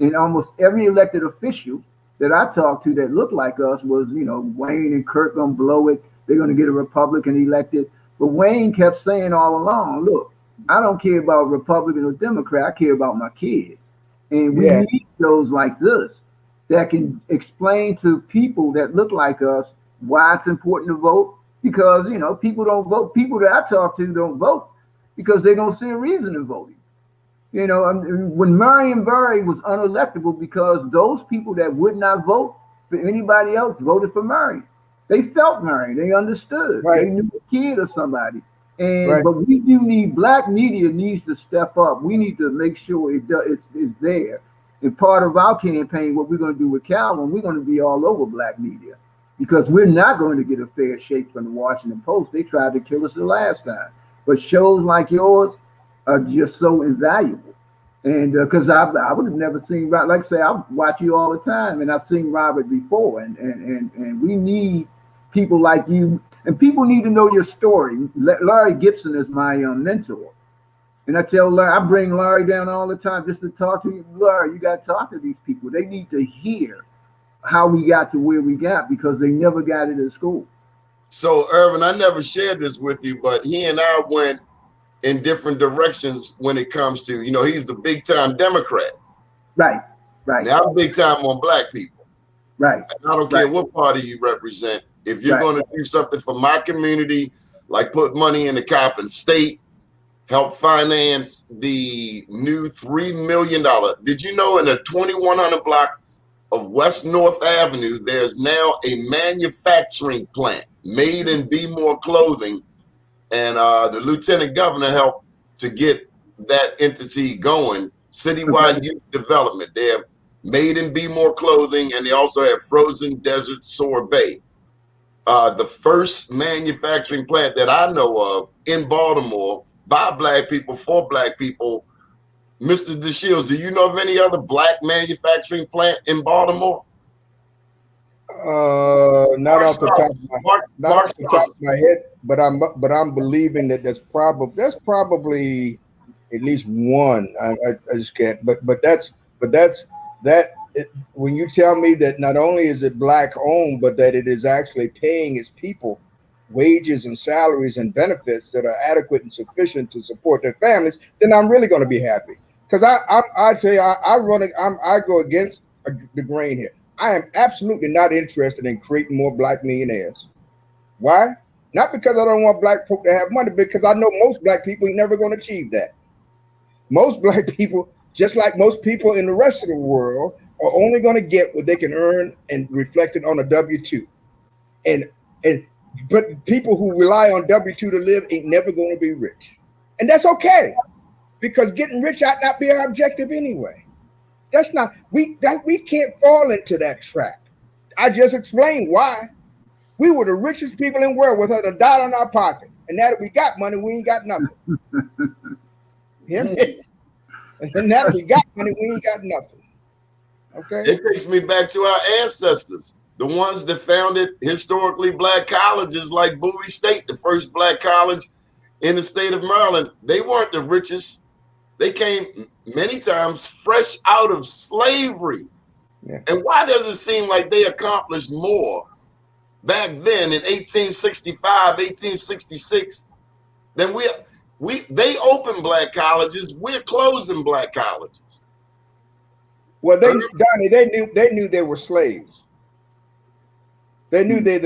And almost every elected official that I talked to that looked like us was, you know, Wayne and Kirk gonna blow it. They're gonna get a Republican elected. But Wayne kept saying all along, look, I don't care about Republican or Democrat. I care about my kids. And we need shows like this that can explain to people that look like us why it's important to vote. Because, you know, people don't vote. People that I talk to don't vote because they don't see a reason in voting. You know, when Marion Barry was unelectable because those people that would not vote for anybody else voted for Marion. They felt Marion. They understood. Right. They knew a kid or somebody. And but we do need, black media needs to step up. We need to make sure it's there. And part of our campaign, what we're going to do with Calvin, we're going to be all over black media, because we're not going to get a fair shake from the Washington Post. They tried to kill us the last time. But shows like yours are just so invaluable. And because I would have never seen, like I say, I watch you all the time, and I've seen Robert before. And we need people like you. And people need to know your story. Larry Gibson is my mentor. And I tell Larry, I bring Larry down all the time just to talk to you. Larry, you got to talk to these people. They need to hear how we got to where we got, because they never got it at school. So, Ervin, I never shared this with you, but he and I went in different directions when it comes to, you know, he's a big time Democrat. Right. Now I'm big time on black people. Right. And I don't care what party you represent. If you're going to do something for my community, like put money in the Coppin State, help finance the new $3 million. Did you know in the 2100 block of West North Avenue, there's now a manufacturing plant made in Be More Clothing, and the lieutenant governor helped to get that entity going. Citywide youth development. They have Made in Be More Clothing, and they also have Frozen Desert Sorbet. The first manufacturing plant that I know of in Baltimore by black people for black people. Mr. DeShields, do you know of any other black manufacturing plant in Baltimore? Not off the top of my head, but I'm believing that there's probably at least one. I just can't. But that's when you tell me that not only is it black owned, but that it is actually paying its people wages and salaries and benefits that are adequate and sufficient to support their families, then I'm really going to be happy. Because I go against the grain here. I am absolutely not interested in creating more black millionaires. Why? Not because I don't want black folk to have money, because I know most black people are never going to achieve that. Most black people, just like most people in the rest of the world, are only going to get what they can earn and reflect it on a W-2. But people who rely on W-2 to live ain't never going to be rich. And that's okay, because getting rich ought not be our objective anyway. That's not, we can't fall into that trap. I just explained why. We were the richest people in the world without a dot in our pocket. And now that we got money, we ain't got nothing. Hear me? And now that we got money, we ain't got nothing. Okay. It takes me back to our ancestors, the ones that founded historically black colleges like Bowie State, the first black college in the state of Maryland. They weren't the richest. They came many times fresh out of slavery. Yeah. And why does it seem like they accomplished more back then in 1865, 1866 than they opened black colleges, we're closing black colleges. Well, Donnie, they knew they were slaves. They knew they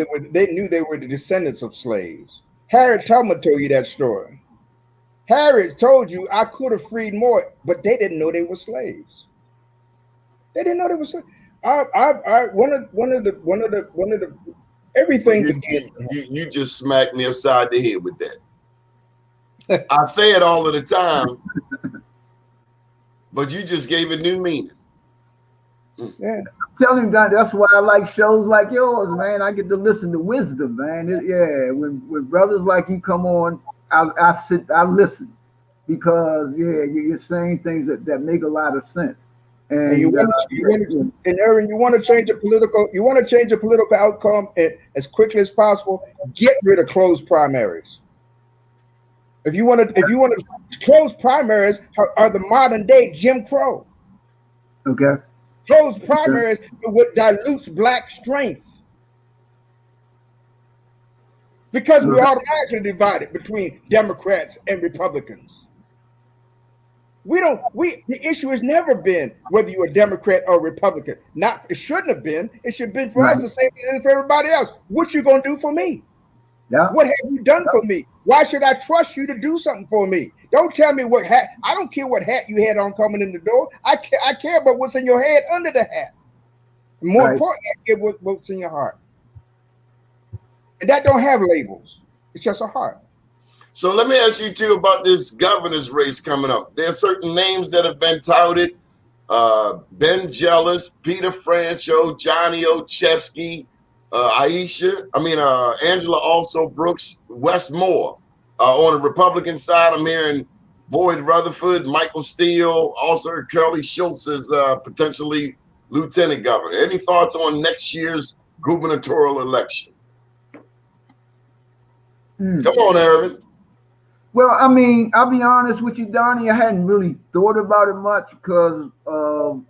were the descendants of slaves. Harriet Tubman told you that story. Harriet told you I could have freed more, but they didn't know they were slaves. They didn't know they were slaves. One of the Everything You just smacked me upside the head with that. I say it all of the time, but you just gave it new meaning. Yeah. I'm telling you, that's why I like shows like yours, man. I get to listen to wisdom, man. When brothers like you come on, I listen, because you're saying things that make a lot of sense. And Ervin, you want to change the political outcome as quickly as possible. Get rid of closed primaries. If you want to, closed primaries are the modern day Jim Crow. Okay. Closed primaries what dilutes black strength, because we automatically divided between Democrats and Republicans. The issue has never been whether you're a Democrat or Republican. It shouldn't have been. It should have been for us the same as for everybody else. What you gonna do for me? Yeah. What have you done for me? Why should I trust you to do something for me? Don't tell me what hat. I don't care what hat you had on coming in the door. I care about what's in your head under the hat. More importantly, I care what's in your heart. And that don't have labels. It's just a heart. So let me ask you too about this governor's race coming up. There are certain names that have been touted. Ben Jealous, Peter Franchot, Johnny Ochesky, Angela also Brooks, Wes Moore. On the Republican side, I'm hearing Boyd Rutherford, Michael Steele, also Curly Schultz is potentially lieutenant governor. Any thoughts on next year's gubernatorial election? Come on, Ervin. Well, I mean, I'll be honest with you, Donnie. I hadn't really thought about it much because of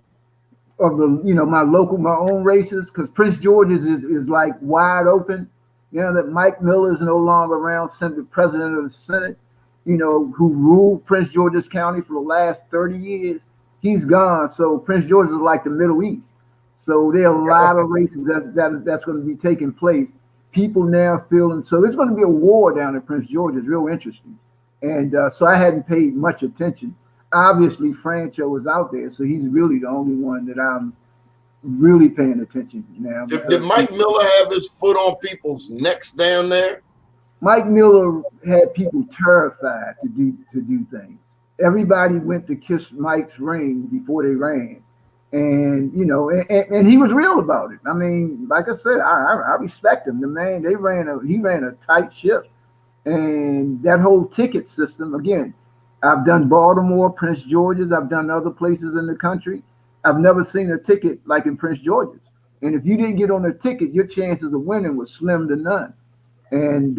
the, my own races. Because Prince George's is like wide open. That Mike Miller is no longer around, the president of the Senate. Who ruled Prince George's County for the last 30 years. He's gone. So Prince George is like the Middle East. So there are a lot of races that's going to be taking place. People now feeling, so there's going to be a war down in Prince George. It's real interesting. And so I hadn't paid much attention. Obviously, Franchot was out there, so he's really the only one that I'm really paying attention to now. Did Mike Miller have his foot on people's necks down there? Mike Miller had people terrified to do things. Everybody went to kiss Mike's ring before they ran. And and he was real about it. I mean, like I said, I respect him. The man, he ran a tight ship. And that whole ticket system, again, I've done Baltimore, Prince George's, I've done other places in the country. I've never seen a ticket like in Prince George's. And if you didn't get on a ticket, your chances of winning was slim to none. And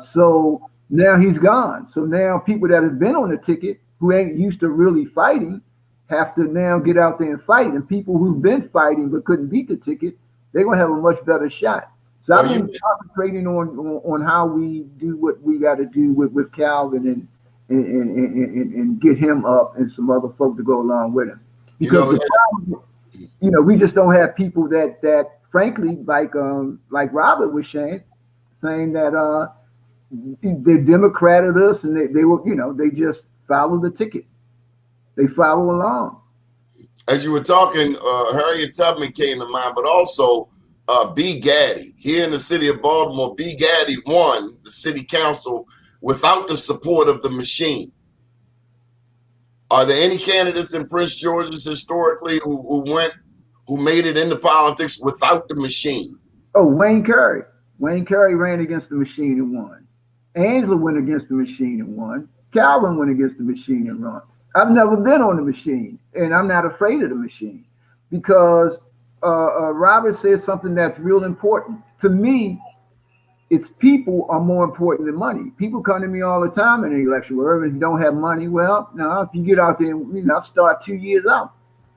so now he's gone. So now people that have been on a ticket who ain't used to really fighting have to now get out there and fight. And people who've been fighting but couldn't beat the ticket, they're going to have a much better shot. So I've been concentrating on how we do what we got to do with Calvin and get him up and some other folk to go along with him. Because we just don't have people that frankly, like Robert was saying that they democrated us and they were, they just follow the ticket. They follow along. As you were talking, Harriet Tubman came to mind, but also B. Gaddy. Here in the city of Baltimore, B. Gaddy won the city council without the support of the machine. Are there any candidates in Prince George's historically who made it into politics without the machine? Oh, Wayne Curry. Wayne Curry ran against the machine and won. Angela went against the machine and won. Calvin went against the machine and won. I've never been on the machine, and I'm not afraid of the machine because Robert said something that's real important. To me, it's people are more important than money. People come to me all the time in the election. Well, if you don't have money, well, no, if you get out there and start 2 years out.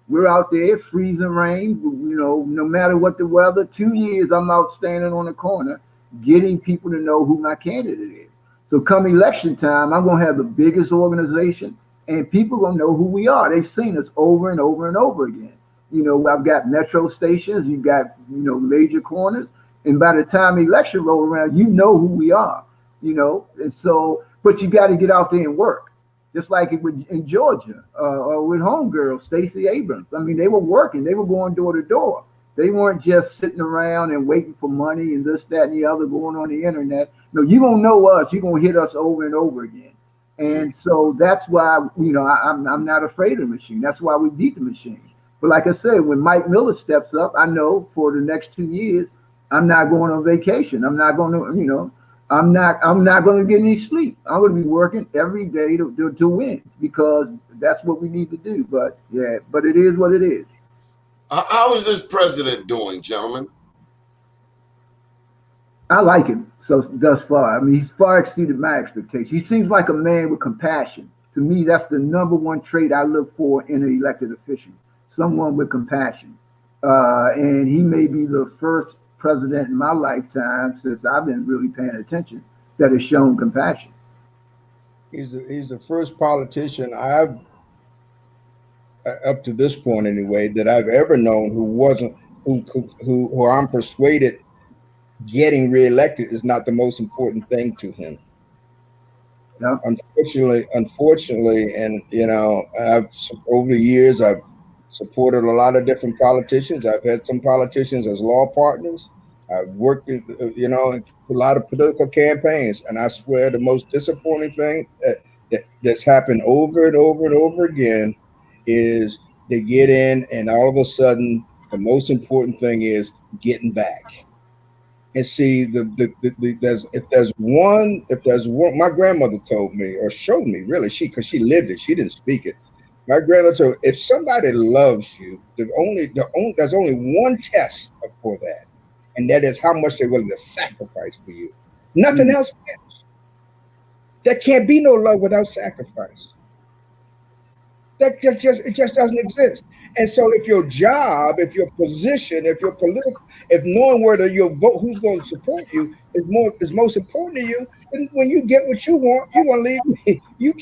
We're out there, freezing rain, no matter what the weather, 2 years I'm out standing on the corner, getting people to know who my candidate is. So come election time, I'm going to have the biggest organization and people are going to know who we are. They've seen us over and over and over again. I've got metro stations, you've got, major corners. And by the time election roll around, you know who we are, and so, but you got to get out there and work. Just like it would in Georgia or with homegirl, Stacey Abrams. I mean, they were working, they were going door to door. They weren't just sitting around and waiting for money and this, that, and the other going on the internet. No, you're going to know us. You're going to hit us over and over again. And so that's why, I'm not afraid of the machine. That's why we beat the machine. But like I said, when Mike Miller steps up, I know for the next 2 years, I'm not going on vacation. I'm not going to, I'm not going to get any sleep. I'm going to be working every day to win, because that's what we need to do. But yeah, but it is what it is. How is this president doing, gentlemen? I like him so thus far. I mean, he's far exceeded my expectations. He seems like a man with compassion. To me, that's the number one trait I look for in an elected official: someone with compassion. And he may be the first president in my lifetime, since I've been really paying attention, that has shown compassion. He's the first politician I've, up to this point anyway, that I've ever known who I'm persuaded getting reelected is not the most important thing to him. No. Unfortunately, and over the years I've supported a lot of different politicians. I've had some politicians as law partners. I've worked with, a lot of political campaigns, and I swear the most disappointing thing that's happened over and over and over again is they get in, and all of a sudden the most important thing is getting back. And see, if there's one, my grandmother told me, or showed me, really, because she lived it, she didn't speak it. My grandmother told me, if somebody loves you, there's only one test for that, and that is how much they're willing to sacrifice for you. Nothing else matters. There can't be no love without sacrifice. It just doesn't exist. And so if your job, if your position, if your political, if knowing whether your vote, who's going to support you is most important to you, then when you get what you want, you're going to leave me. You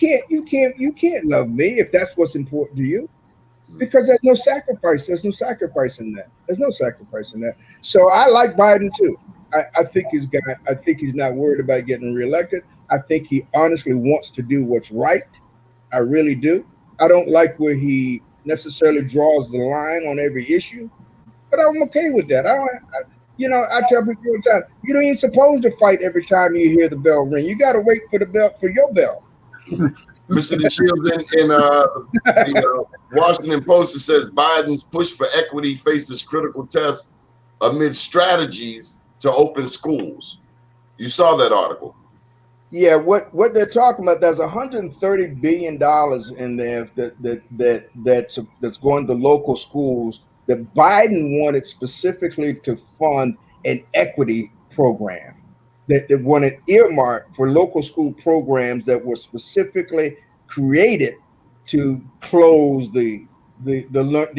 can't love me if that's what's important to you, because there's no sacrifice. There's no sacrifice in that. There's no sacrifice in that. So I like Biden too. I think he's not worried about getting reelected. I think he honestly wants to do what's right. I really do. I don't like where he necessarily draws the line on every issue, but I'm okay with that. I tell people all the time, you don't even supposed to fight every time you hear the bell ring. You got to wait for the bell for your bell. Mr. DeShields in the Washington Post, it says Biden's push for equity faces critical tests amid strategies to open schools. You saw that article. Yeah, what they're talking about, there's $130 billion in there that's going to local schools that Biden wanted specifically to fund an equity program, that they wanted earmarked for local school programs that were specifically created to close the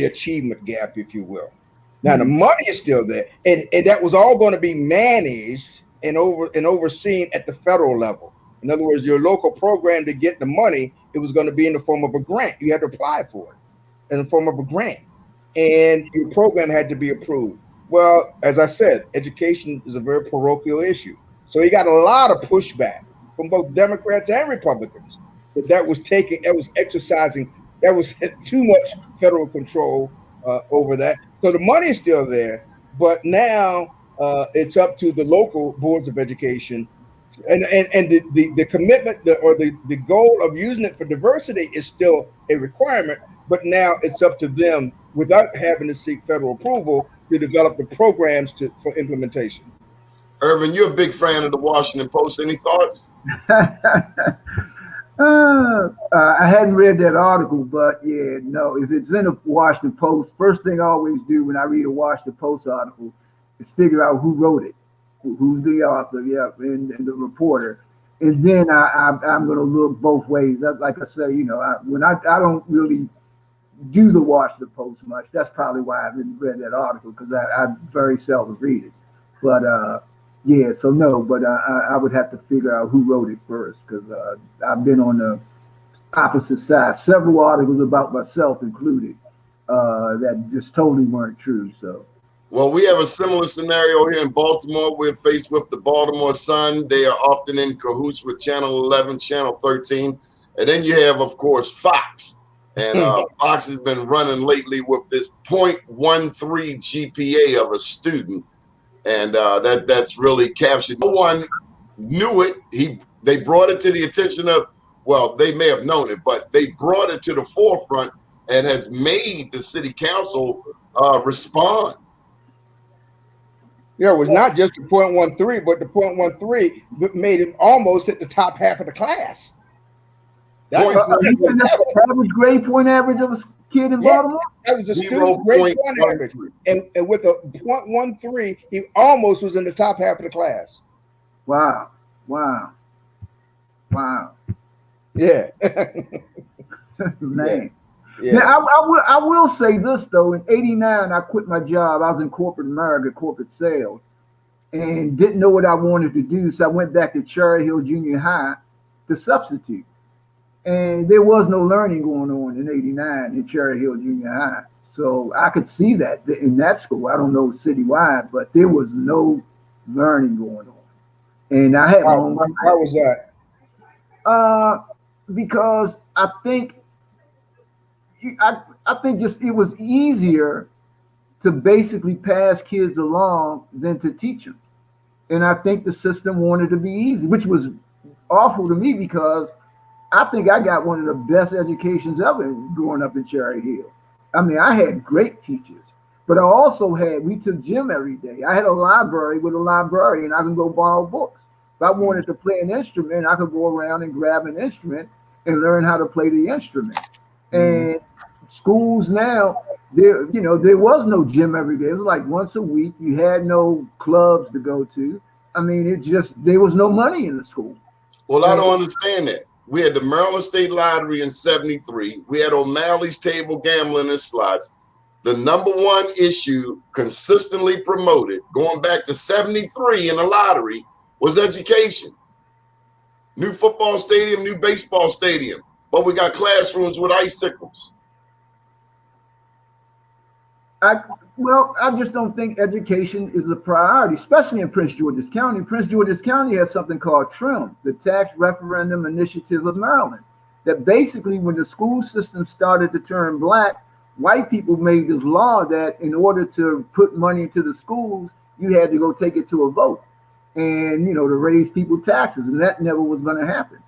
achievement gap, if you will. Now the money is still there, and that was all going to be managed and overseen at the federal level. In other words, your local program to get the money, it was going to be in the form of a grant. You had to apply for it in the form of a grant, and your program had to be approved. Well, as I said, education is a very parochial issue. So he got a lot of pushback from both Democrats and Republicans that was exercising, that was too much federal control over that. So the money is still there, but now it's up to the local boards of education, and the commitment or the goal of using it for diversity is still a requirement, but now it's up to them, without having to seek federal approval, to develop the programs for implementation. Ervin, you're a big fan of the Washington Post. Any thoughts? I hadn't read that article, but yeah, no, if it's in the Washington Post, first thing I always do when I read a Washington Post article is figure out who wrote it, who's the author, and the reporter. And then I'm going to look both ways. Like I say, when I don't really do the Washington Post much, that's probably why I haven't read that article, because I very seldom read it. But yeah, so no, but I would have to figure out who wrote it first, because I've been on the opposite side. Several articles about myself included that just totally weren't true. So, well, we have a similar scenario here in Baltimore. We're faced with the Baltimore Sun. They are often in cahoots with Channel 11, Channel 13. And then you have, of course, Fox. And Fox has been running lately with this 0.13 GPA of a student. And that's really captured. No one knew it. They brought it to the attention of, well, they may have known it, but they brought it to the forefront and has made the city council respond. Yeah, it was not just the 0.13, but the 0.13 made him almost at the top half of the class. That's the average grade point average of a kid in Baltimore? That was a student grade point average. And with a 0.13, he almost was in the top half of the class. Wow. Yeah. Man. Yeah. Now, I will say this, though. In '89, I quit my job. I was in corporate America, corporate sales, and didn't know what I wanted to do. So I went back to Cherry Hill Junior High to substitute. And there was no learning going on in '89 in Cherry Hill Junior High. So I could see that in that school. I don't know citywide, but there was no learning going on. And I had my own. Why was that? Because I think just it was easier to basically pass kids along than to teach them. And I think the system wanted to be easy, which was awful to me because I think I got one of the best educations ever growing up in Cherry Hill. I mean, I had great teachers, but I also we took gym every day. I had a library with a librarian. I can go borrow books. If I wanted to play an instrument, I could go around and grab an instrument and learn how to play the instrument. And schools now, there was no gym every day. It was like once a week. You had no clubs to go to. I mean, there was no money in the school. Well, I don't understand that. We had the Maryland State Lottery in '73. We had O'Malley's Table Gambling and Slots. The number one issue consistently promoted, going back to '73 in the lottery, was education. New football stadium, new baseball stadium. But we got classrooms with icicles. I just don't think education is a priority, especially in Prince George's County. Prince George's County has something called TRIM, the Tax Referendum Initiative of Maryland, that basically when the school system started to turn black, white people made this law that in order to put money into the schools, you had to go take it to a vote and, to raise people's taxes. And that never was going to happen.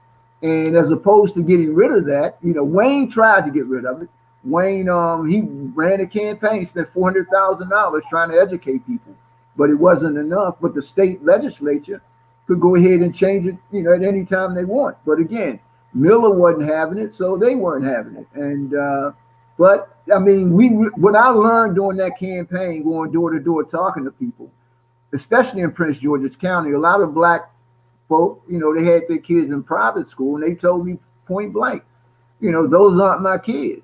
And as opposed to getting rid of that, Wayne tried to get rid of it. Wayne, he ran a campaign, spent $400,000 trying to educate people, but it wasn't enough. But the state legislature could go ahead and change it, at any time they want. But again, Miller wasn't having it, so they weren't having it. And but I mean, what I learned during that campaign, going door to door talking to people, especially in Prince George's County, a lot of black folk, they had their kids in private school, and they told me point blank, those aren't my kids.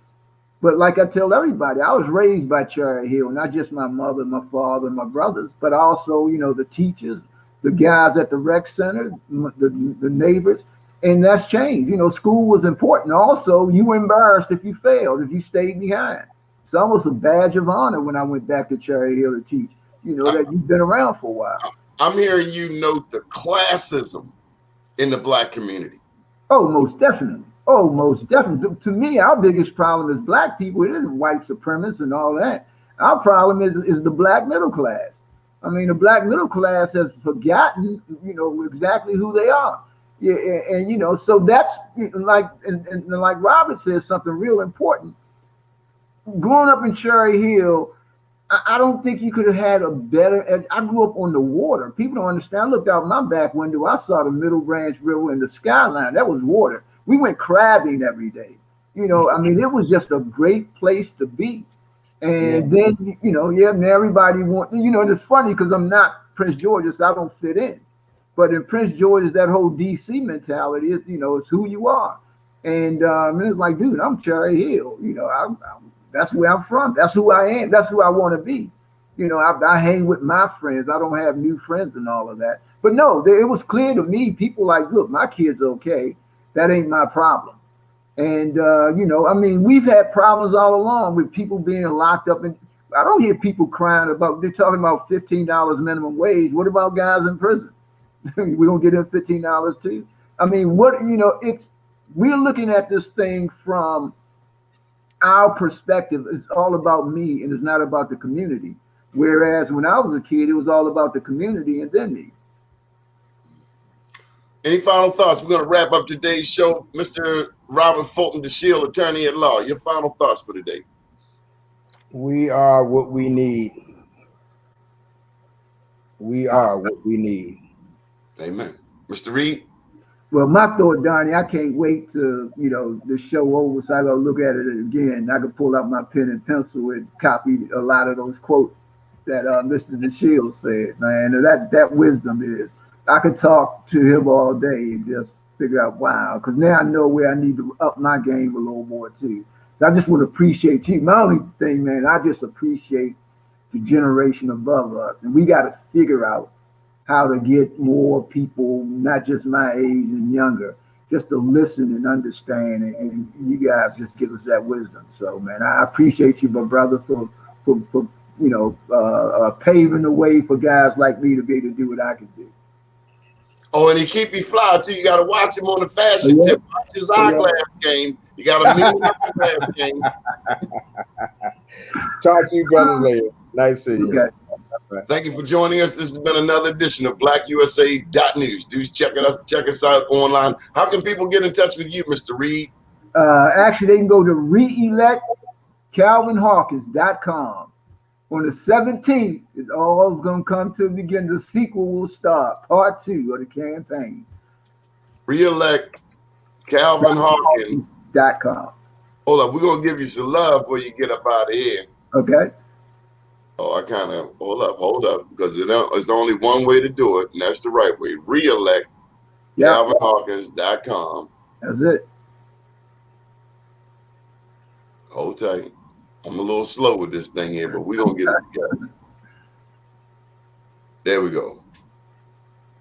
But like I tell everybody, I was raised by Cherry Hill, not just my mother, my father, my brothers, but also, the teachers, the guys at the rec center, the neighbors, and that's changed. School was important. Also, you were embarrassed if you failed, if you stayed behind. It's almost a badge of honor when I went back to Cherry Hill to teach, that you've been around for a while. I'm hearing you note the classism in the black community. Oh, most definitely. To me, our biggest problem is black people. It isn't white supremacists and all that. Our problem is the black middle class. I mean, the black middle class has forgotten, exactly who they are. Yeah, and so that's like, and like Robert says something real important. Growing up in Cherry Hill, I don't think you could have had a better. I grew up on the water. People don't understand. I looked out my back window. I saw the Middle Branch River and the skyline. That was water. We went crabbing every day. I mean, it was just a great place to be. And then, and everybody and it's funny because I'm not Prince George's, so I don't fit in. But in Prince George's, that whole DC mentality is, it's who you are. And it's like, dude, I'm Cherry Hill. That's where I'm from. That's who I am. That's who I want to be. I hang with my friends. I don't have new friends and all of that. But no, it was clear to me, people like, look, my kid's okay. That ain't my problem. And, I mean, we've had problems all along with people being locked up. And I don't hear people crying about, they're talking about $15 minimum wage. What about guys in prison? We don't get them $15 too. I mean, we're looking at this thing from our perspective is all about me and it's not about the community. Whereas when I was a kid, it was all about the community and then me. Any final thoughts? We're going to wrap up today's show. Mr. Robert Fulton DeShield, attorney at law. Your final thoughts for today. We are what we need. We are what we need. Amen. Mr. Reid? Well, my thought, Donnie, I can't wait to, the show over so I go look at it again. I can pull out my pen and pencil and copy a lot of those quotes that Mr. DeShield said, man. That wisdom is, I could talk to him all day and just figure out, wow, because now I know where I need to up my game a little more too. So I just want to appreciate you. My only thing, man, I just appreciate the generation above us. And we got to figure out how to get more people, not just my age and younger, just to listen and understand. And you guys just give us that wisdom. So, man, I appreciate you, my brother, for paving the way for guys like me to be able to do what I can do. Oh, and he keep you fly too. You got to watch him on the fashion tip. Watch his eyeglass game. You got to meet him eyeglass game. Talk to you brothers later. Nice seeing you. Thank you for joining us. This has been another edition of BlackUSA.news. Do check us out online. How can people get in touch with you, Mr. Reid? Actually, they can go to reelectcalvinhawkins.com. On the 17th, it's all going to come to the beginning. The sequel will start, part 2 of the campaign. Reelect CalvinHawkins.com. Hold up, we're going to give you some love before you get up out of here. Okay. Oh, I kind of, hold up, because there's only one way to do it, and that's the right way. Reelect CalvinHawkins.com. That's it. Hold tight. I'm a little slow with this thing here, but we're going to get it together. There we go.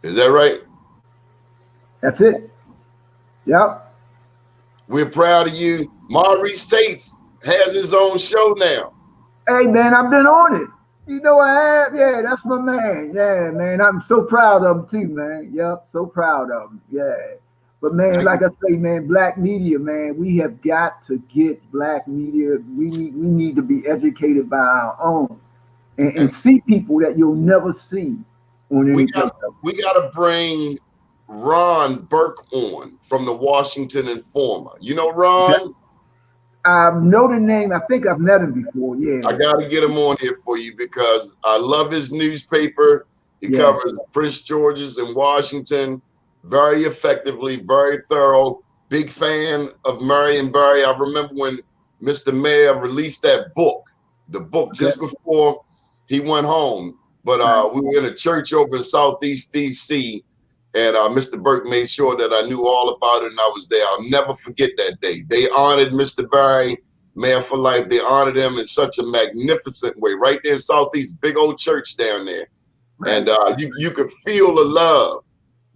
Is that right? That's it. Yep. We're proud of you. Maurice Tates has his own show now. Hey, man, I've been on it. You know I have? Yeah, that's my man. Yeah, man, I'm so proud of him too, man. Yep, so proud of him. Yeah. But, man, like I say, man, black media, man, we have got to get black media. We need to be educated by our own and see people that you'll never see on any. We got to bring Ron Burke on from the Washington Informer. You know Ron? I know the name. I think I've met him before. Yeah. I got to get him on here for you because I love his newspaper. He covers Prince George's in Washington very effectively, very thorough. Big fan of Marion Barry. I remember when Mr. Mayor released that book, just before he went home. But we were in a church over in Southeast DC, and Mr. Burke made sure that I knew all about it, and I was there. I'll never forget that day. They honored Mr. Barry, Mayor for Life. They honored him in such a magnificent way, right there in Southeast, big old church down there. And you could feel the love.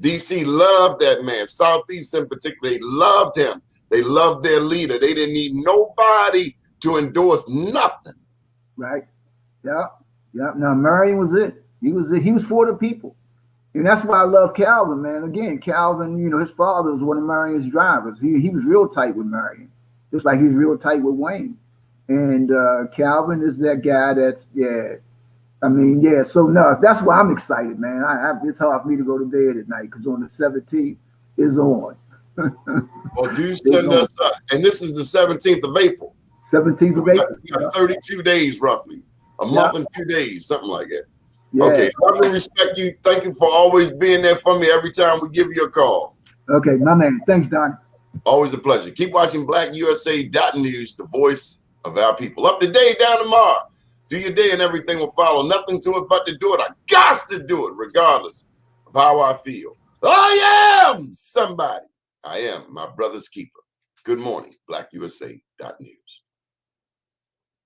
DC loved that man. Southeast in particular, they loved him. They loved their leader. They didn't need nobody to endorse nothing. Right. Yeah. Yeah. Now Marion was it. He was for the people. And that's why I love Calvin, man. Again, Calvin, his father was one of Marion's drivers. He was real tight with Marion, just like he was real tight with Wayne. And Calvin is that guy that, so no, that's why I'm excited, man. It's hard for me to go to bed at night because on the 17th is on. Well, do send us up. And this is the 17th of April. 17th of April. We got 32 days roughly. A month and 2 days, something like that. Yeah. Okay, love and respect you. Thank you for always being there for me every time we give you a call. Okay, my man. Thanks, Don. Always a pleasure. Keep watching BlackUSA.news, the voice of our people. Up today, down tomorrow. Do your day and everything will follow. Nothing to it but to do it. I got to do it regardless of how I feel. I am somebody. I am my brother's keeper. Good morning, BlackUSA.news.